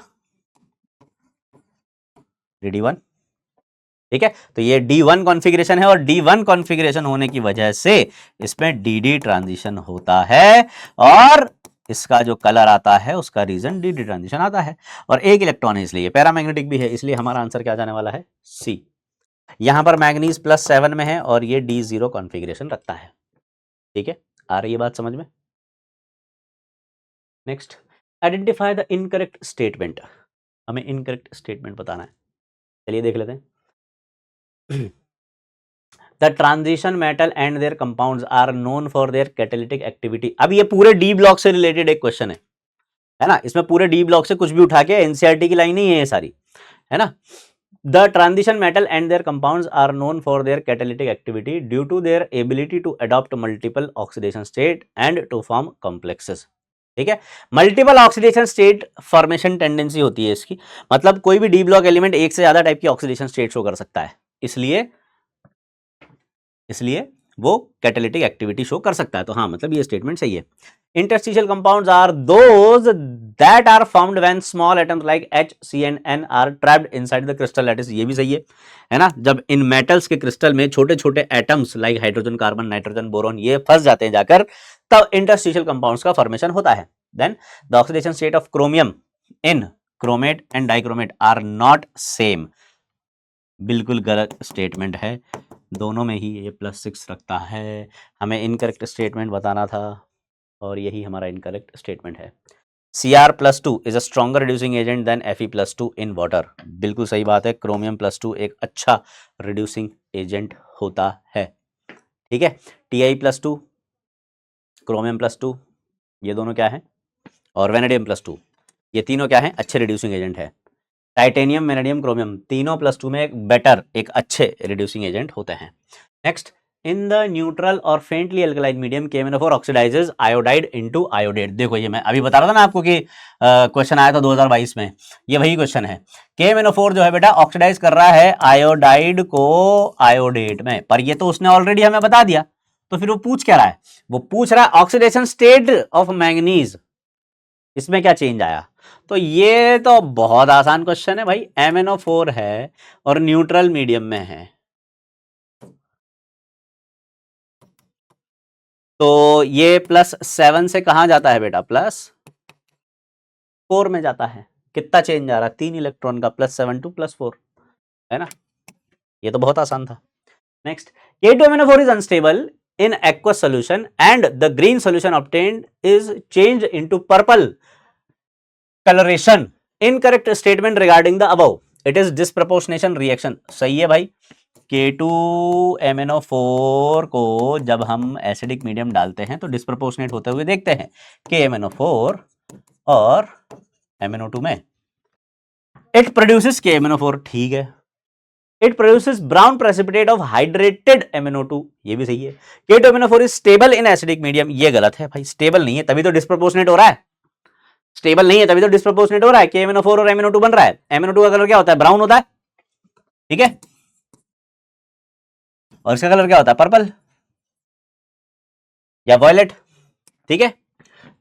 D1। ठीक है, तो ये D1 कॉन्फ़िगरेशन है और D1 कॉन्फ़िगरेशन होने की वजह से इसमें DD ट्रांजिशन होता है और इसका जो कलर आता है उसका रीजन DD ट्रांजिशन आता है। और एक इलेक्ट्रॉन है इसलिए पैरामैग्नेटिक भी है, इसलिए हमारा आंसर क्या जाने वाला है, सी। यहां पर मैग्नीज +7 में है और ये D0 कॉन्फ़िगरेशन रखता है। ठीक है, आ रही है बात समझ में। Next, identify the incorrect statement. हमें इनकरेक्ट स्टेटमेंट बताना है, चलिए देख लेते हैं। The transition metal and their compounds are known for their catalytic activity. अब ये पूरे डी ब्लॉक से रिलेटेड एक क्वेश्चन है ना, इसमें पूरे डी ब्लॉक से कुछ भी उठा के, एनसीईआरटी की लाइन नहीं है ये सारी, है ना। The transition metal and their compounds are known for their catalytic activity due to their ability to adopt multiple oxidation state and to form complexes. ठीक है, multiple oxidation state formation tendency होती है इसकी, मतलब कोई भी डी ब्लॉक एलिमेंट एक से ज्यादा टाइप की ऑक्सीडेशन स्टेट शो कर सकता है, इसलिए वो कैटालिटिक एक्टिविटी शो कर सकता है। तो हाँ, मतलब ये स्टेटमेंट सही है। Interstitial compounds are those that are formed when small atoms like H, C and N are trapped inside the crystal lattice. ये भी सही है ना। जब इन मेटल्स के क्रिस्टल में छोटे छोटे atoms like hydrogen, carbon, nitrogen, boron ये फंस जाते हैं जाकर, तब इंटरस्टिशियल कंपाउंड्स का फॉर्मेशन होता है। Then the oxidation state of chromium in chromate and dichromate are not same. बिल्कुल गलत स्टेटमेंट है, दोनों में ही ये +6 रखता है। हमें इनकरेक्ट स्टेटमेंट बताना था और यही हमारा इनकरेक्ट स्टेटमेंट है। Cr+2 is a stronger reducing agent than Fe+2 in water. बिल्कुल सही बात है, क्रोमियम+2 एक अच्छा रिड्यूसिंग एजेंट होता है। ठीक है, Ti+2, क्रोमियम+2 ये दोनों क्या है, और वेनेडियम+2 ये तीनों क्या है, अच्छे रिड्यूसिंग एजेंट है। टाइटेनियम, वेनेडियम, क्रोमियम तीनों +2 में एक अच्छे रिड्यूसिंग एजेंट होते हैं। नेक्स्ट, इन द न्यूट्रल और faintly alkaline medium KMnO4 oxidises iodide into iodate. देखो ये मैं अभी बता रहा था ना आपको कि क्वेश्चन आया था 2022 में, ये वही क्वेश्चन है। KMnO4 जो है बेटा ऑक्सीडाइज कर रहा है आयोडाइड को आयोडेट में, पर ये तो उसने ऑलरेडी हमें बता दिया, तो फिर वो पूछ क्या रहा है, वो पूछ रहा है ऑक्सीडेशन स्टेट ऑफ मैंगनीज, इसमें क्या चेंज आया। तो ये तो बहुत आसान क्वेश्चन है भाई, MnO4 है और न्यूट्रल मीडियम में है, तो ये +7 से कहां जाता है बेटा, +4 में जाता है। कितना चेंज आ रहा है, 3 इलेक्ट्रॉन का, +7 to +4, है ना। ये तो बहुत आसान था। Next, K2MnO4 is unstable in aqueous solution and the green solution obtained is changed into purple colouration. Incorrect statement regarding the above, it is disproportionation reaction. सही है भाई, K2MnO4 को जब हम एसिडिक मीडियम डालते हैं तो डिस्प्रपोर्शनेट होते हुए देखते हैं, KMnO4 और MnO2 में। इट प्रोड्यूसेस KMnO4, ठीक है। It produces brown precipitate of hydrated MnO2, ये भी सही है। K2MnO4 is stable in acidic medium, ये गलत है भाई, स्टेबल नहीं है तभी तो डिस्प्रपोर्शनेट हो रहा है, स्टेबल नहीं है तभी तो डिस्प्रपोर्शनेट हो रहा है। KMnO4 और MnO2 बन रहा है, MnO2 का कलर क्या होता है, ब्राउन होता है, ठीक है, और इसका कलर क्या होता है, पर्पल या वॉयलेट, ठीक है।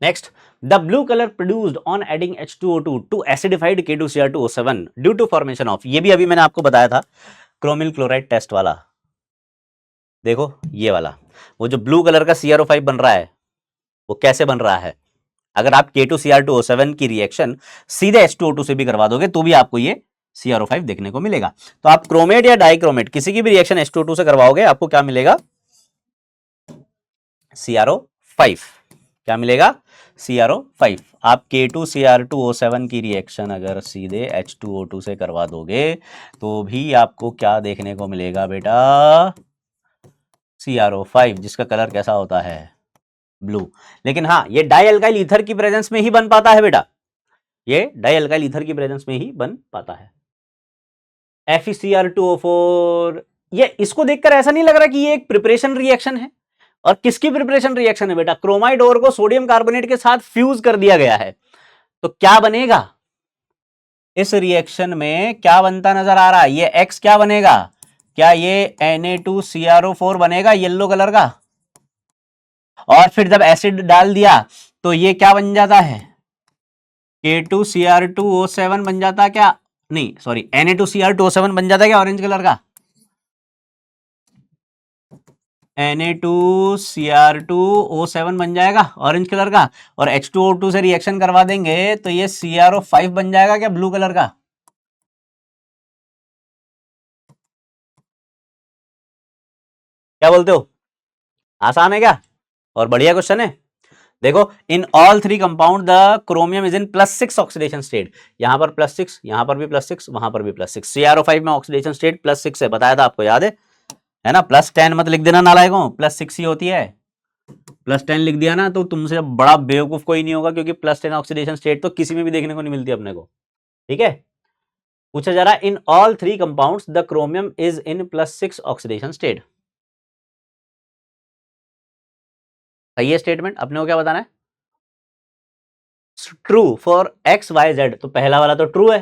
Next, the blue colour produced on adding H2O2 to acidified K2Cr2O7 due to formation of, ये भी अभी मैंने आपको बताया था, क्रोमिल क्लोराइड टेस्ट वाला। देखो ये वाला, वो जो ब्लू कलर का CrO5 बन रहा है वो कैसे बन रहा है, अगर आप K2Cr2O7 की रिएक्शन सीधे H2O2 से भी करवा दोगे तो भी आपको ये CrO5 देखने को मिलेगा। तो आप क्रोमेट या डाइक्रोमेट किसी की भी रिएक्शन H2O2 से करवाओगे, आपको क्या मिलेगा, CrO5, क्या मिलेगा, CrO5। आप K2Cr2O7 की रिएक्शन अगर सीधे H2O2 से करवा दोगे तो भी आपको क्या देखने को मिलेगा बेटा, CrO5, जिसका कलर कैसा होता है, ब्लू। लेकिन हाँ, ये डाई अल्काइल ईथर की प्रेजेंस में ही बन पाता है बेटा, ये डाई अल्काइल ईथर की प्रेजेंस में ही बन पाता है। FeCr2O4, ये इसको देखकर ऐसा नहीं लग रहा कि ये एक प्रिपरेशन रिएक्शन है, और किसकी प्रिपरेशन रिएक्शन है बेटा, क्रोमाइड ओर को सोडियम कार्बोनेट के साथ फ्यूज कर दिया गया है, तो क्या बनेगा इस रिएक्शन में, क्या बनता नजर आ रहा है, ये X क्या बनेगा, क्या ये Na2CrO4 बनेगा येलो कलर का, और फिर जब एसिड डाल दिया तो ये क्या बन जाता है, K2Cr2O7 बन जाता है क्या, नहीं सॉरी Na2Cr2O7 बन जाता है क्या ऑरेंज कलर का, Na2Cr2O7 बन जाएगा ऑरेंज कलर का, और H2O2 से रिएक्शन करवा देंगे तो ये CrO5 बन जाएगा क्या ब्लू कलर का। क्या बोलते हो, आसान है क्या और बढ़िया क्वेश्चन है। देखो in all three compound the chromium is in +6 oxidation state, यहां पर +6, यहां पर भी +6, वहां पर भी +6, CrO5 में ऑक्सीडेशन स्टेट +6 है, बताया था आपको, याद है ना। +10 मत लिख देना नालायकों, +6 ही होती है। +10 लिख दिया ना तो तुमसे बड़ा बेवकूफ कोई नहीं होगा, क्योंकि +10 ऑक्सीडेशन स्टेट तो किसी में भी देखने को नहीं मिलती अपने को, ठीक है। पूछा जा रहा है in all three compounds the chromium is in +6 oxidation state. सही है स्टेटमेंट, अपने को क्या बताना है, ट्रू फॉर XYZ, तो पहला वाला तो ट्रू है,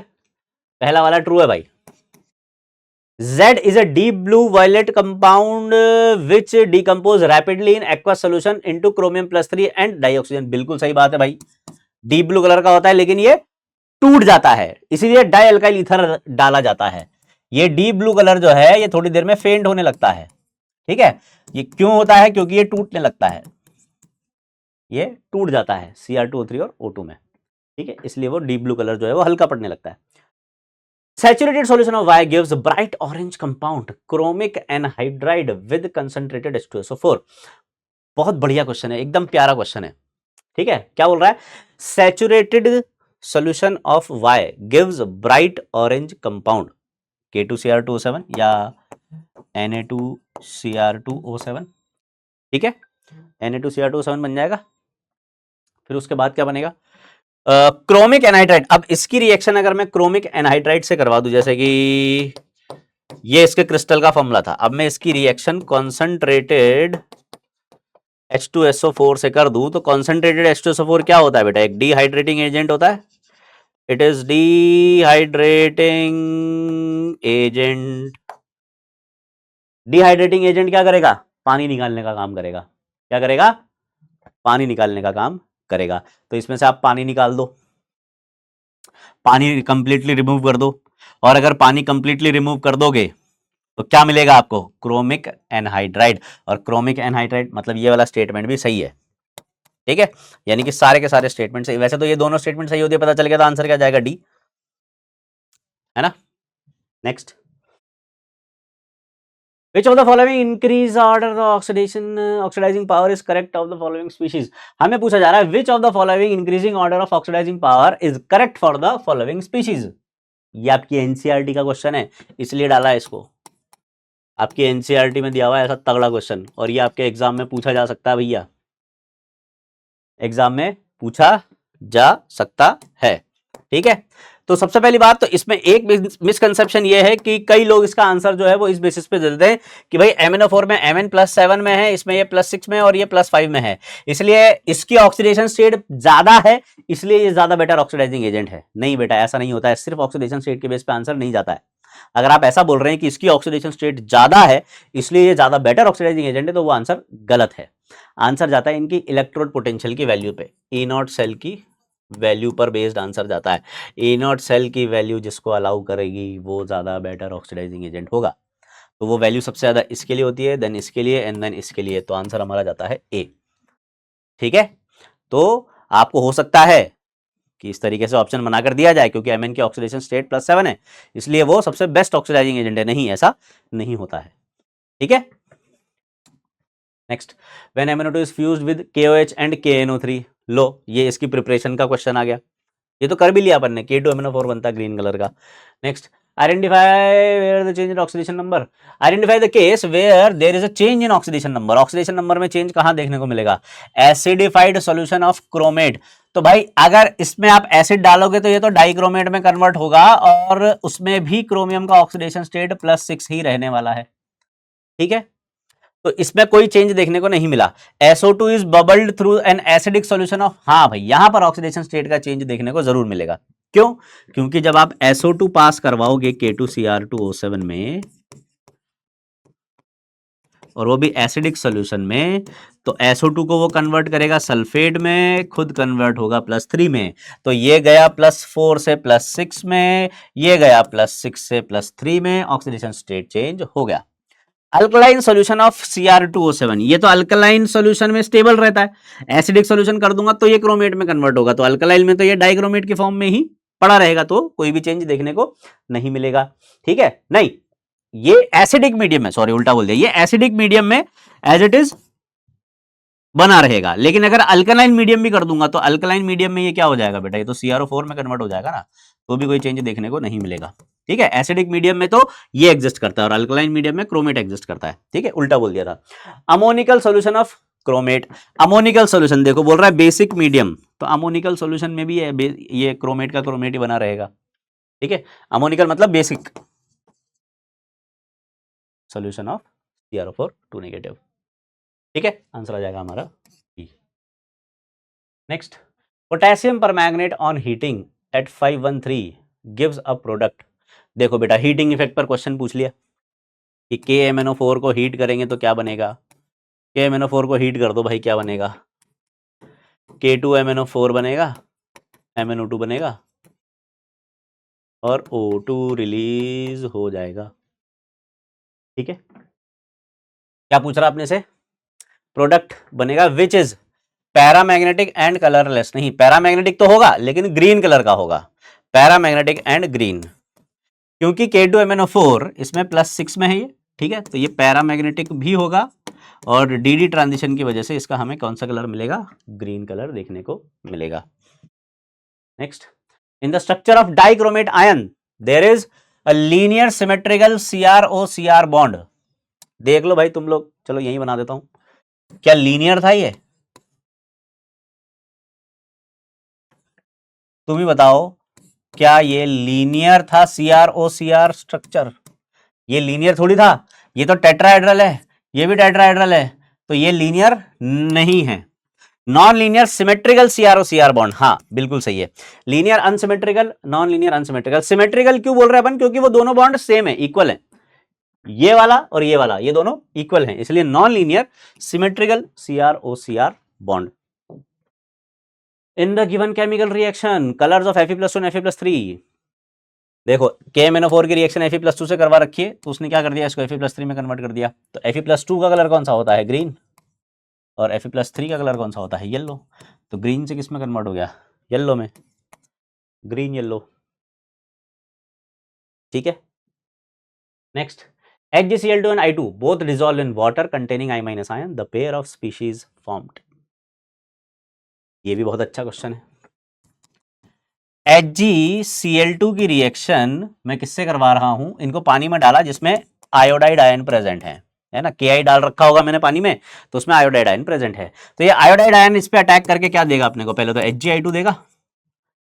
पहला वाला ट्रू है भाई। Z is a deep blue violet compound which decompose rapidly in aqueous solution into chromium +3 and dioxygen, बिल्कुल सही बात है भाई, डीप ब्लू कलर का होता है लेकिन ये टूट जाता है, इसीलिए डाई अल्काइल ईथर डाला जाता है। ये डीप ब्लू कलर जो है ये थोड़ी देर में फेंट होने लगता है, ठीक है। ये क्यों होता है, क्योंकि ये टूटने लगता है, ये टूट जाता है Cr2O3 और O2 में, ठीक है, इसलिए वो डीप ब्लू कलर जो है वो हल्का पड़ने लगता है। Saturated solution of Y gives bright orange compound chromic anhydride with concentrated H2SO4। बहुत बढ़िया क्वेश्चन है, एकदम प्यारा क्वेश्चन है, ठीक है। क्या बोल रहा है, saturated solution of Y gives bright orange compound K2Cr2O7 या Na2Cr2O7, ठीक है, Na2Cr2O7 बन जाएगा। फिर उसके बाद क्या बनेगा, क्रोमिक एनहाइड्राइड। अब इसकी रिएक्शन अगर मैं क्रोमिक एनहाइड्राइड से करवा दूं, जैसे कि ये इसके क्रिस्टल का फॉर्मूला था, अब मैं इसकी रिएक्शन कॉन्सेंट्रेटेड H2SO4 से कर दूं, तो कॉन्सेंट्रेटेड H2SO4 क्या होता है बेटा, एक डिहाइड्रेटिंग एजेंट होता है, it is dehydrating agent. Dehydrating agent क्या करेगा, पानी निकालने का काम करेगा, क्या करेगा, पानी निकालने का काम करेगा। तो इसमें से आप पानी निकाल दो, पानी कंप्लीटली रिमूव कर दो, और अगर पानी कंप्लीटली रिमूव कर दोगे तो क्या मिलेगा आपको, क्रोमिक एनहाइड्राइड। और क्रोमिक एनहाइड्राइड मतलब ये वाला स्टेटमेंट भी सही है, ठीक है, यानी कि सारे के सारे स्टेटमेंट सही। वैसे तो ये दोनों स्टेटमेंट सही होती है, पता चल गया, तो आंसर क्या जाएगा, डी, है ना। Next, Which of the following increase order the oxidizing power is correct of the following species। हमें पूछा जा रहा है which of the following increasing order of oxidizing power is correct for the following species। ये आपकी NCERT का question है, इसलिए डाला है इसको, आपकी एनसीईआरटी में दिया हुआ है ऐसा तगड़ा क्वेश्चन, और ये आपके एग्जाम में पूछा जा सकता है भैया, एग्जाम में पूछा जा सकता है, ठीक है। तो सबसे पहली बात तो इसमें एक मिसकंसेप्शन ये है कि कई लोग इसका आंसर जो है वो इस बेसिस पे देते हैं कि भाई MnO4 में Mn +7 में है, इसमें ये +6 में और ये +5 में है, इसलिए इसकी ऑक्सीडेशन स्टेट ज्यादा है, इसलिए ये ज्यादा बेटर ऑक्सीडाइजिंग एजेंट है। नहीं बेटा, ऐसा नहीं होता है, सिर्फ ऑक्सीडेशन स्टेट के बेस पे आंसर नहीं जाता है। अगर आप ऐसा बोल रहे हैं कि इसकी ऑक्सीडेशन स्टेट ज्यादा है इसलिए ये ज्यादा बेटर ऑक्सीडाइजिंग एजेंट है, तो वो आंसर गलत है। आंसर जाता है इनकी इलेक्ट्रोड पोटेंशियल की वैल्यू पे, E0 सेल की वैल्यू पर बेस्ड आंसर जाता है। E0 सेल की वैल्यू जिसको अलाउ करेगी वो ज्यादा बेटर ऑक्सीडाइजिंग एजेंट होगा, तो वो वैल्यू सबसे ज्यादा इसके लिए होती है, देन इसके लिए, एंड देन इसके लिए, तो आंसर हमारा जाता है ए, ठीक है। तो आपको हो सकता है कि इस तरीके से ऑप्शन बना कर दिया जाए, क्योंकि Mn की ऑक्सीडेशन स्टेट +7 है इसलिए वो सबसे बेस्ट ऑक्सीडाइजिंग एजेंट है, नहीं ऐसा नहीं होता है, ठीक है। Next, when MnO2 is fused with KOH and KNO3, लो ये इसकी प्रिपरेशन का क्वेश्चन आ गया, ये तो कर भी लिया अपन ने, K2MnO4 बनता है ग्रीन कलर का। Next, identify where the change in oxidation number, identify the case where there is a change in oxidation number. Oxidation number में चेंज कहां देखने को मिलेगा, एसिडिफाइड सॉल्यूशन ऑफ क्रोमेट। तो भाई अगर इसमें आप एसिड डालोगे तो ये तो डाइक्रोमेट में कन्वर्ट होगा, और उसमें भी क्रोमियम का ऑक्सीडेशन स्टेट +6 ही रहने वाला है, ठीक है। तो इसमें कोई चेंज देखने को नहीं मिला। SO2 is bubbled through an acidic solution of, हाँ भाई यहां पर ऑक्सीडेशन स्टेट का चेंज देखने को जरूर मिलेगा। क्यों, क्योंकि जब आप SO2 पास करवाओगे K2Cr2O7 में और वो भी एसिडिक सोल्यूशन में, तो SO2 को वो कन्वर्ट करेगा सल्फेट में, खुद कन्वर्ट होगा +3 में। तो ये गया +4 से +6 में, ये गया +6 से +3 में, ऑक्सीडेशन स्टेट चेंज हो गया। अल्कलाइन सॉल्यूशन ऑफ Cr2O7, ये तो अल्कलाइन सॉल्यूशन में स्टेबल रहता है, एसिडिक सॉल्यूशन कर दूंगा तो ये क्रोमेट में कन्वर्ट होगा, तो अल्कलाइन में तो ये डाइक्रोमेट की फॉर्म में ही पड़ा रहेगा, तो कोई भी चेंज देखने को नहीं मिलेगा। ठीक है, नहीं ये एसिडिक मीडियम में, सॉरी उल्टा बोल दिया, ये एसिडिक मीडियम में एज इट इज बना रहेगा, लेकिन अगर अल्कलाइन मीडियम भी कर दूंगा तो अल्कलाइन मीडियम में ये क्या हो जाएगा बेटा, ये तो CrO4 में कन्वर्ट हो जाएगा ना, तो भी कोई चेंज देखने को नहीं मिलेगा। ठीक है, एसिडिक मीडियम में तो ये एग्जिस्ट करता है और अल्कलाइन मीडियम में क्रोमेट एग्जिस्ट करता है। ठीक है, उल्टा बोल दिया था। Ammoniacal solution of chromate, ammoniacal solution देखो बोल रहा है बेसिक मीडियम, तो अमोनिकल सॉल्यूशन में भी ये क्रोमेट का क्रोमेट ही बना रहेगा। ठीक है, अमोनिकल मतलब basic solution of CrO4 2 negative. ठीक है, आंसर आ जाएगा हमारा B. Next, potassium permanganate on heating at 513 gives a product. देखो बेटा, हीटिंग इफेक्ट पर क्वेश्चन पूछ लिया कि KMnO4 को हीट करेंगे तो क्या बनेगा, KMnO4 को हीट कर दो भाई, क्या बनेगा, K2MnO4 बनेगा, MnO2 बनेगा और O2 रिलीज हो जाएगा। ठीक है, क्या पूछ रहा आपने से, प्रोडक्ट बनेगा which is paramagnetic and colourless, नहीं पैरामैग्नेटिक तो होगा लेकिन ग्रीन कलर का होगा, पैरामैग्नेटिक एंड ग्रीन, क्योंकि K2MnO4 इसमें +6 में है ये। ठीक है, तो ये पैरामैग्नेटिक भी होगा और DD ट्रांजिशन की वजह से इसका हमें कौन सा कलर मिलेगा, ग्रीन कलर देखने को मिलेगा। Next, in the structure of dichromate ion there is a linear symmetrical CrO-Cr bond. देख लो भाई तुम लोग, चलो यही बना देता हूं, क्या लीनियर था ये, तुम ही बताओ, क्या ये लीनियर था CrO-Cr स्ट्रक्चर, ये लीनियर थोड़ी था, ये तो टेट्राहेड्रल है, ये भी टेट्राहेड्रल है, तो ये लीनियर नहीं है। Non linear symmetrical CrO-Cr bond, हाँ बिल्कुल सही है, linear unsymmetrical, non linear unsymmetrical. Symmetrical क्यों बोल रहे हैं अपन, क्योंकि वो दोनों बॉन्ड सेम है, इक्वल है, ये वाला और ये वाला, ये दोनों इक्वल हैं, इसलिए non linear symmetrical CrO-Cr bond. In the given chemical reaction colours of Fe+2 and Fe+3, देखो KMnO4 की रिएक्शन Fe+2 से करवा रखी है, तो उसने क्या कर दिया, इसको Fe+3 में कन्वर्ट कर दिया, तो Fe+2 का कलर कौन सा होता है, ग्रीन, और Fe+3 का कलर कौन सा होता है, येलो, तो ग्रीन से किस में कन्वर्ट हो गया, येलो में, ग्रीन येलो। ठीक है, next, HgCl2 and I2 both dissolve in water containing I- ion, the pair of species formed। ये भी बहुत अच्छा क्वेश्चन है। HgCl2 की रिएक्शन मैं किससे करवा रहा हूं, इनको पानी में डाला जिसमें आयोडाइड आयन प्रेजेंट है ना, Ki डाल रखा होगा मैंने पानी में, तो उसमें आयोडाइड आयन प्रेजेंट है, तो ये आयोडाइड आयन इस पे अटैक करके क्या देगा अपने को, पहले तो HgI2 देगा।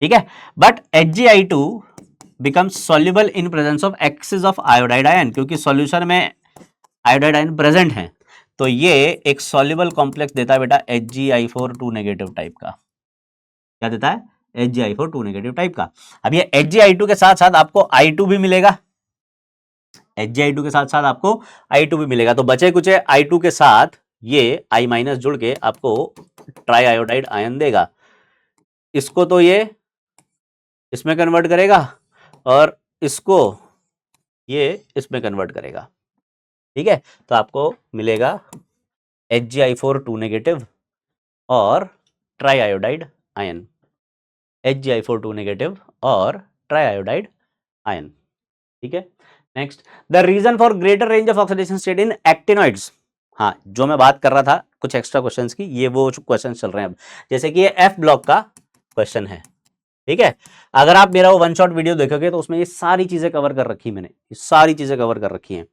ठीक है, but HgI2 becomes soluble in presence of excess of iodide ion, क्योंकि सॉल्यूशन में आयोडाइड आयन प्रेजेंट है, तो ये एक सॉल्युबल कॉम्प्लेक्स देता है बेटा HgI4 2 नेगेटिव टाइप का, क्या देता है, HgI4 2 नेगेटिव टाइप का। अब ये HgI2 के साथ साथ आपको I2 भी मिलेगा, HgI2 के साथ साथ आपको I2 भी मिलेगा, तो बचे कुचे I2 के साथ ये I- जुड़ के आपको ट्राई आयोडाइड आयन देगा, इसको तो ये इसमें कन्वर्ट करेगा और इसको ये इसमें कन्वर्ट करेगा। ठीक है, तो आपको मिलेगा HgI4 2 नेगेटिव और triiodide ion, HgI4 2 negative और ट्राई आयोडाइड आयन। ठीक है, next, the reason for greater range of oxidation state in actinoids. हाँ, जो मैं बात कर रहा था कुछ एक्स्ट्रा क्वेश्चंस की, ये वो क्वेश्चंस चल रहे हैं अब, जैसे कि ये F ब्लॉक का क्वेश्चन है। ठीक है, अगर आप मेरा वो वन शॉट वीडियो देखोगे तो उसमें ये सारी चीजें कवर कर रखी मैंने, ये सारी चीजें कवर कर रखी हैं,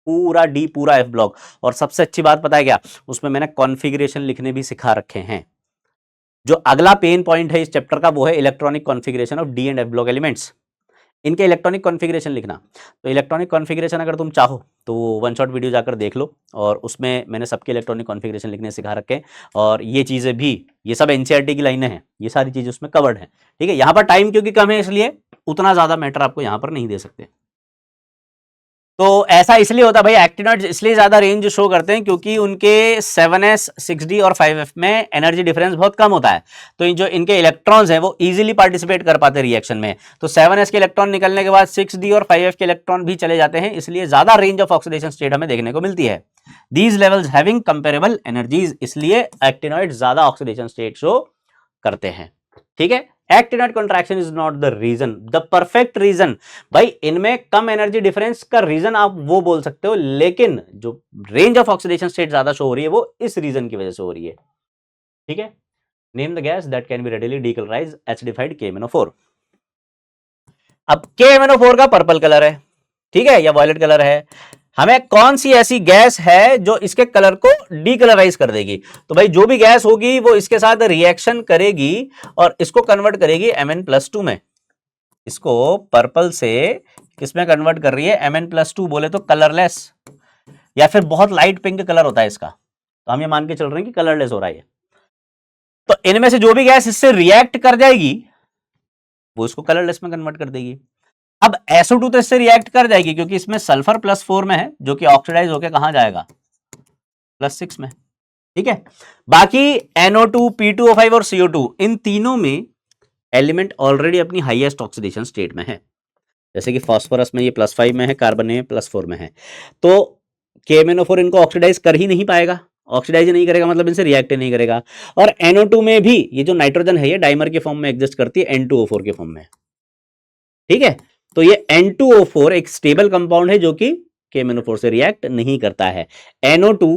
पूरा डी पूरा F ब्लॉक, और सबसे अच्छी बात पता है क्या, उसमें मैंने कॉन्फ़िगरेशन लिखने भी सिखा रखे हैं। जो अगला पेन पॉइंट है इस चैप्टर का वो है electronic configuration of D and F block elements, इनके इलेक्ट्रॉनिक कॉन्फ़िगरेशन लिखना। तो इलेक्ट्रॉनिक कॉन्फ़िगरेशन अगर तुम चाहो तो वन शॉट वीडियो जाकर देख लो, और उसमें मैंने सबके इलेक्ट्रॉनिक कॉन्फ़िगरेशन लिखने सिखा रखे हैं, और ये चीज़ें भी, ये सब NCERT की लाइनें हैं, ये सारी चीज़ें उसमें कवर्ड हैं। ठीक है, यहाँ पर टाइम क्योंकि कम है इसलिए उतना ज़्यादा मैटर आपको यहाँ पर नहीं दे सकते। तो ऐसा इसलिए होता है भाई, एक्टिनॉइड्स इसलिए ज्यादा रेंज शो करते हैं क्योंकि उनके 7s 6d और 5f में एनर्जी डिफरेंस बहुत कम होता है, तो जो इनके इलेक्ट्रॉन्स हैं वो इजीली पार्टिसिपेट कर पाते हैं रिएक्शन में। तो 7s के इलेक्ट्रॉन निकलने के बाद 6d और 5f के इलेक्ट्रॉन भी चले जाते हैं, इसलिए ज्यादा रेंज ऑफ ऑक्सीडेशन स्टेट हमें देखने को मिलती है। These levels having comparable energies, इसलिए एक्टिनॉइड ज्यादा ऑक्सीडेशन स्टेट शो करते हैं। ठीक है, actinoid contraction is not the reason, the perfect reason. भाई इनमें कम एनर्जी डिफरेंस का रीजन आप वो बोल सकते हो, लेकिन जो रेंज ऑफ ऑक्सीडेशन स्टेट ज्यादा शो हो रही है वो इस रीजन की वजह से हो रही है। ठीक है, name the gas that can be readily decolourise acidified KMnO4। अब KMnO4 का पर्पल कलर है, ठीक है, या वॉयलेट कलर है, हमें कौन सी ऐसी गैस है जो इसके कलर को डीकलराइज कर देगी? तो भाई जो भी गैस होगी वो इसके साथ रिएक्शन करेगी और इसको कन्वर्ट करेगी Mn+2 में। इसको पर्पल से किसमें कन्वर्ट कर रही है? Mn+2, बोले तो कलरलेस, या फिर बहुत लाइट पिंक कलर होता है इसका, तो हम ये मान के चल रहे हैं कि कलरलेस हो रहा है। तो इनमें से जो भी गैस इससे रिएक्ट कर जाएगी वो इसको कलरलेस में कन्वर्ट कर देगी। अब SO2 तो इससे रिएक्ट कर जाएगी क्योंकि इसमें सल्फर +4 में है, जो कि ऑक्सीडाइज होकर कहां जाएगा? +6 में। ठीक है, बाकी NO2, P2O5 और CO2, इन तीनों में एलिमेंट ऑलरेडी अपनी हाईएस्ट ऑक्सीडेशन स्टेट में है। जैसे कि फास्फोरस में ये +5 में है, कार्बन में +4 में है, तो KMnO4 इनको ऑक्सीडाइज कर ही नहीं पाएगा, ऑक्सीडाइज नहीं करेगा मतलब इनसे रिएक्ट नहीं करेगा। और NO2 में भी ये जो नाइट्रोजन है ये डाइमर के फॉर्म में एग्जिस्ट करती है, N2O4 के फॉर्म में। ठीक है, तो ये N2O4 एक स्टेबल कंपाउंड है जो कि KMnO4 से रिएक्ट नहीं करता है। NO2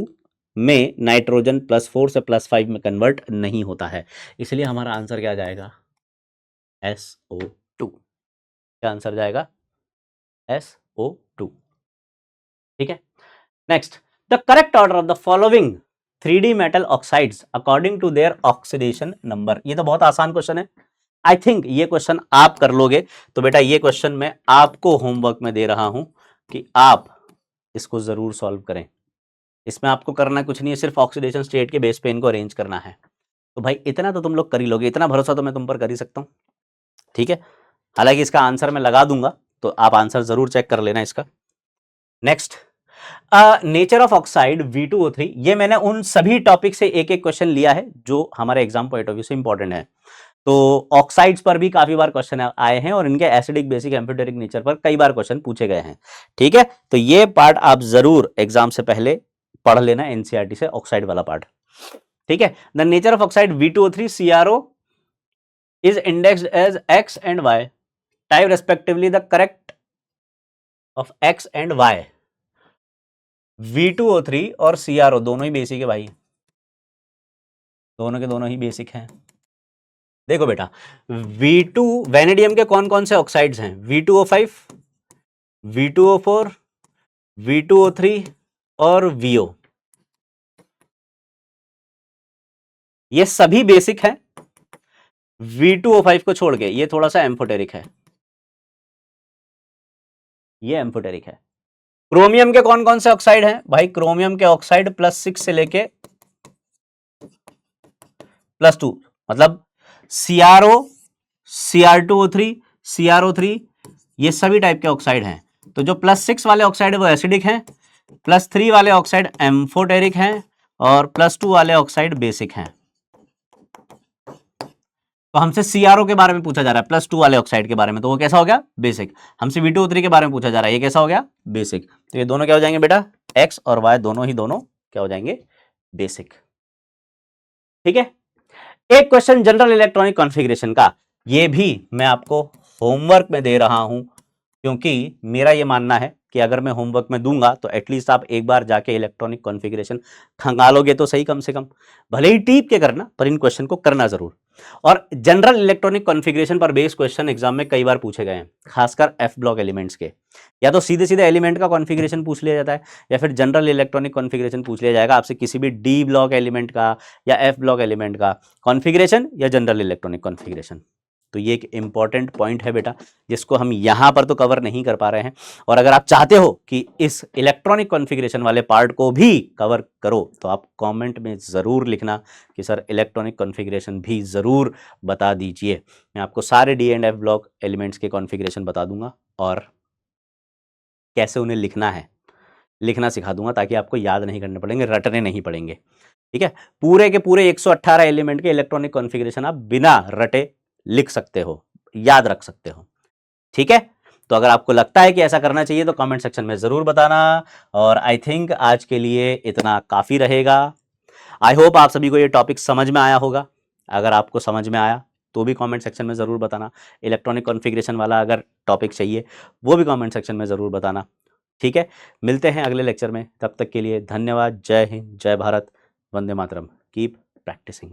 में नाइट्रोजन +4 से +5 में कन्वर्ट नहीं होता है, इसलिए हमारा आंसर क्या जाएगा? SO2। क्या आंसर जाएगा? SO2। ठीक है, next, the correct order of the following 3D metal oxides according to their oxidation number. ये तो बहुत आसान क्वेश्चन है, आई थिंक ये क्वेश्चन आप कर लोगे। तो बेटा ये क्वेश्चन मैं आपको होमवर्क में दे रहा हूं कि आप इसको जरूर सॉल्व करें। इसमें आपको करना कुछ नहीं है, सिर्फ ऑक्सीडेशन स्टेट के बेस पे इनको अरेंज करना है। तो भाई इतना तो तुम लोग कर ही लोगे, इतना भरोसा तो मैं तुम पर कर ही सकता हूं। ठीक है, हालांकि इसका आंसर मैं लगा दूंगा, तो आप आंसर जरूर चेक कर लेना इसका। Next, nature of oxide V2O3, ये मैंने उन सभी टॉपिक से एक एक क्वेश्चन लिया है जो हमारे एग्जाम पॉइंट ऑफ व्यू से इंपॉर्टेंट है। तो ऑक्साइड्स पर भी काफी बार क्वेश्चन आए हैं और इनके एसिडिक, बेसिक, एम्फिटेरिक नेचर पर कई बार क्वेश्चन पूछे गए हैं। ठीक है, तो ये पार्ट आप जरूर एग्जाम से पहले पढ़ लेना, एनसीईआरटी से ऑक्साइड वाला पार्ट। ठीक है, the nature of oxide V2O3 CRO is indexed as X and Y, type respectively the correct of X and Y। V2O3 और CRO दोनों ही बेसिक है भाई, दोनों के दोनों ही बेसिक हैं। देखो बेटा, V2 वेनेडियम के कौन कौन से ऑक्साइड्स हैं? V2O5, V2O4, V2O3 और VO, ये सभी बेसिक हैं। V2O5 को छोड़ के ये थोड़ा सा एम्फोटेरिक है, ये एम्फोटेरिक है। क्रोमियम के कौन कौन से ऑक्साइड हैं? भाई क्रोमियम के ऑक्साइड +6 से लेके +2, मतलब CRO, Cr2O3, CrO3, ये सभी टाइप के ऑक्साइड हैं। तो जो +6 वाले ऑक्साइड है वो एसिडिक हैं, +3 वाले ऑक्साइड एम्फोटेरिक हैं और +2 वाले ऑक्साइड बेसिक हैं। तो हमसे CRO के बारे में पूछा जा रहा है, +2 वाले ऑक्साइड के बारे में, तो वो कैसा हो गया? बेसिक। हमसे V2O3 के बारे में पूछा जा रहा है, ये कैसा हो गया? बेसिक। तो ये दोनों क्या हो जाएंगे बेटा? X और Y दोनों क्या हो जाएंगे? बेसिक। ठीक है, एक क्वेश्चन जनरल इलेक्ट्रॉनिक कॉन्फ़िगरेशन का, ये भी मैं आपको होमवर्क में दे रहा हूं क्योंकि मेरा ये मानना है कि अगर मैं होमवर्क में दूंगा तो एटलीस्ट आप एक बार जाके इलेक्ट्रॉनिक कॉन्फ़िगरेशन खंगालोगे तो सही, कम से कम, भले ही टीप के करना, पर इन क्वेश्चन को करना जरूर। और जनरल इलेक्ट्रॉनिक कॉन्फ़िगरेशन पर बेस्ड क्वेश्चन एग्जाम में कई बार पूछे गए हैं, खासकर F ब्लॉक एलिमेंट्स के। या तो सीधे सीधे एलिमेंट का कॉन्फ़िगरेशन पूछ लिया जाता है, या फिर जनरल इलेक्ट्रॉनिक कॉन्फ़िगरेशन पूछ लिया जाएगा आपसे किसी भी D ब्लॉक एलिमेंट का या F ब्लॉक एलिमेंट का कॉन्फ़िगरेशन या जनरल इलेक्ट्रॉनिक कॉन्फ़िगरेशन। तो ये एक इंपॉर्टेंट पॉइंट है बेटा, जिसको हम यहां पर तो कवर नहीं कर पा रहे हैं। और अगर आप चाहते हो कि इस इलेक्ट्रॉनिक कॉन्फ़िगरेशन वाले पार्ट को भी कवर करो तो आप कमेंट में ज़रूर लिखना कि सर इलेक्ट्रॉनिक कॉन्फ़िगरेशन भी ज़रूर बता दीजिए। मैं आपको सारे D and F block elements के कॉन्फ़िगरेशन बता दूंगा और कैसे उन्हें लिखना है, लिखना सिखा दूंगा ताकि आपको याद नहीं करने पड़ेंगे, रटने नहीं पड़ेंगे। ठीक है, पूरे के पूरे 118 एलिमेंट के इलेक्ट्रॉनिक कॉन्फ़िगरेशन आप बिना रटे लिख सकते हो, याद रख सकते हो। ठीक है, तो अगर आपको लगता है कि ऐसा करना चाहिए तो कमेंट सेक्शन में ज़रूर बताना। और आई थिंक आज के लिए इतना काफ़ी रहेगा। आई होप आप सभी को ये टॉपिक समझ में आया होगा। अगर आपको समझ में आया तो भी कमेंट सेक्शन में ज़रूर बताना। इलेक्ट्रॉनिक कॉन्फ़िगरेशन वाला अगर टॉपिक चाहिए वो भी कमेंट सेक्शन में ज़रूर बताना। ठीक है, मिलते हैं अगले लेक्चर में, तब तक के लिए धन्यवाद। जय हिंद, जय भारत, वंदे मातरम। Keep practising.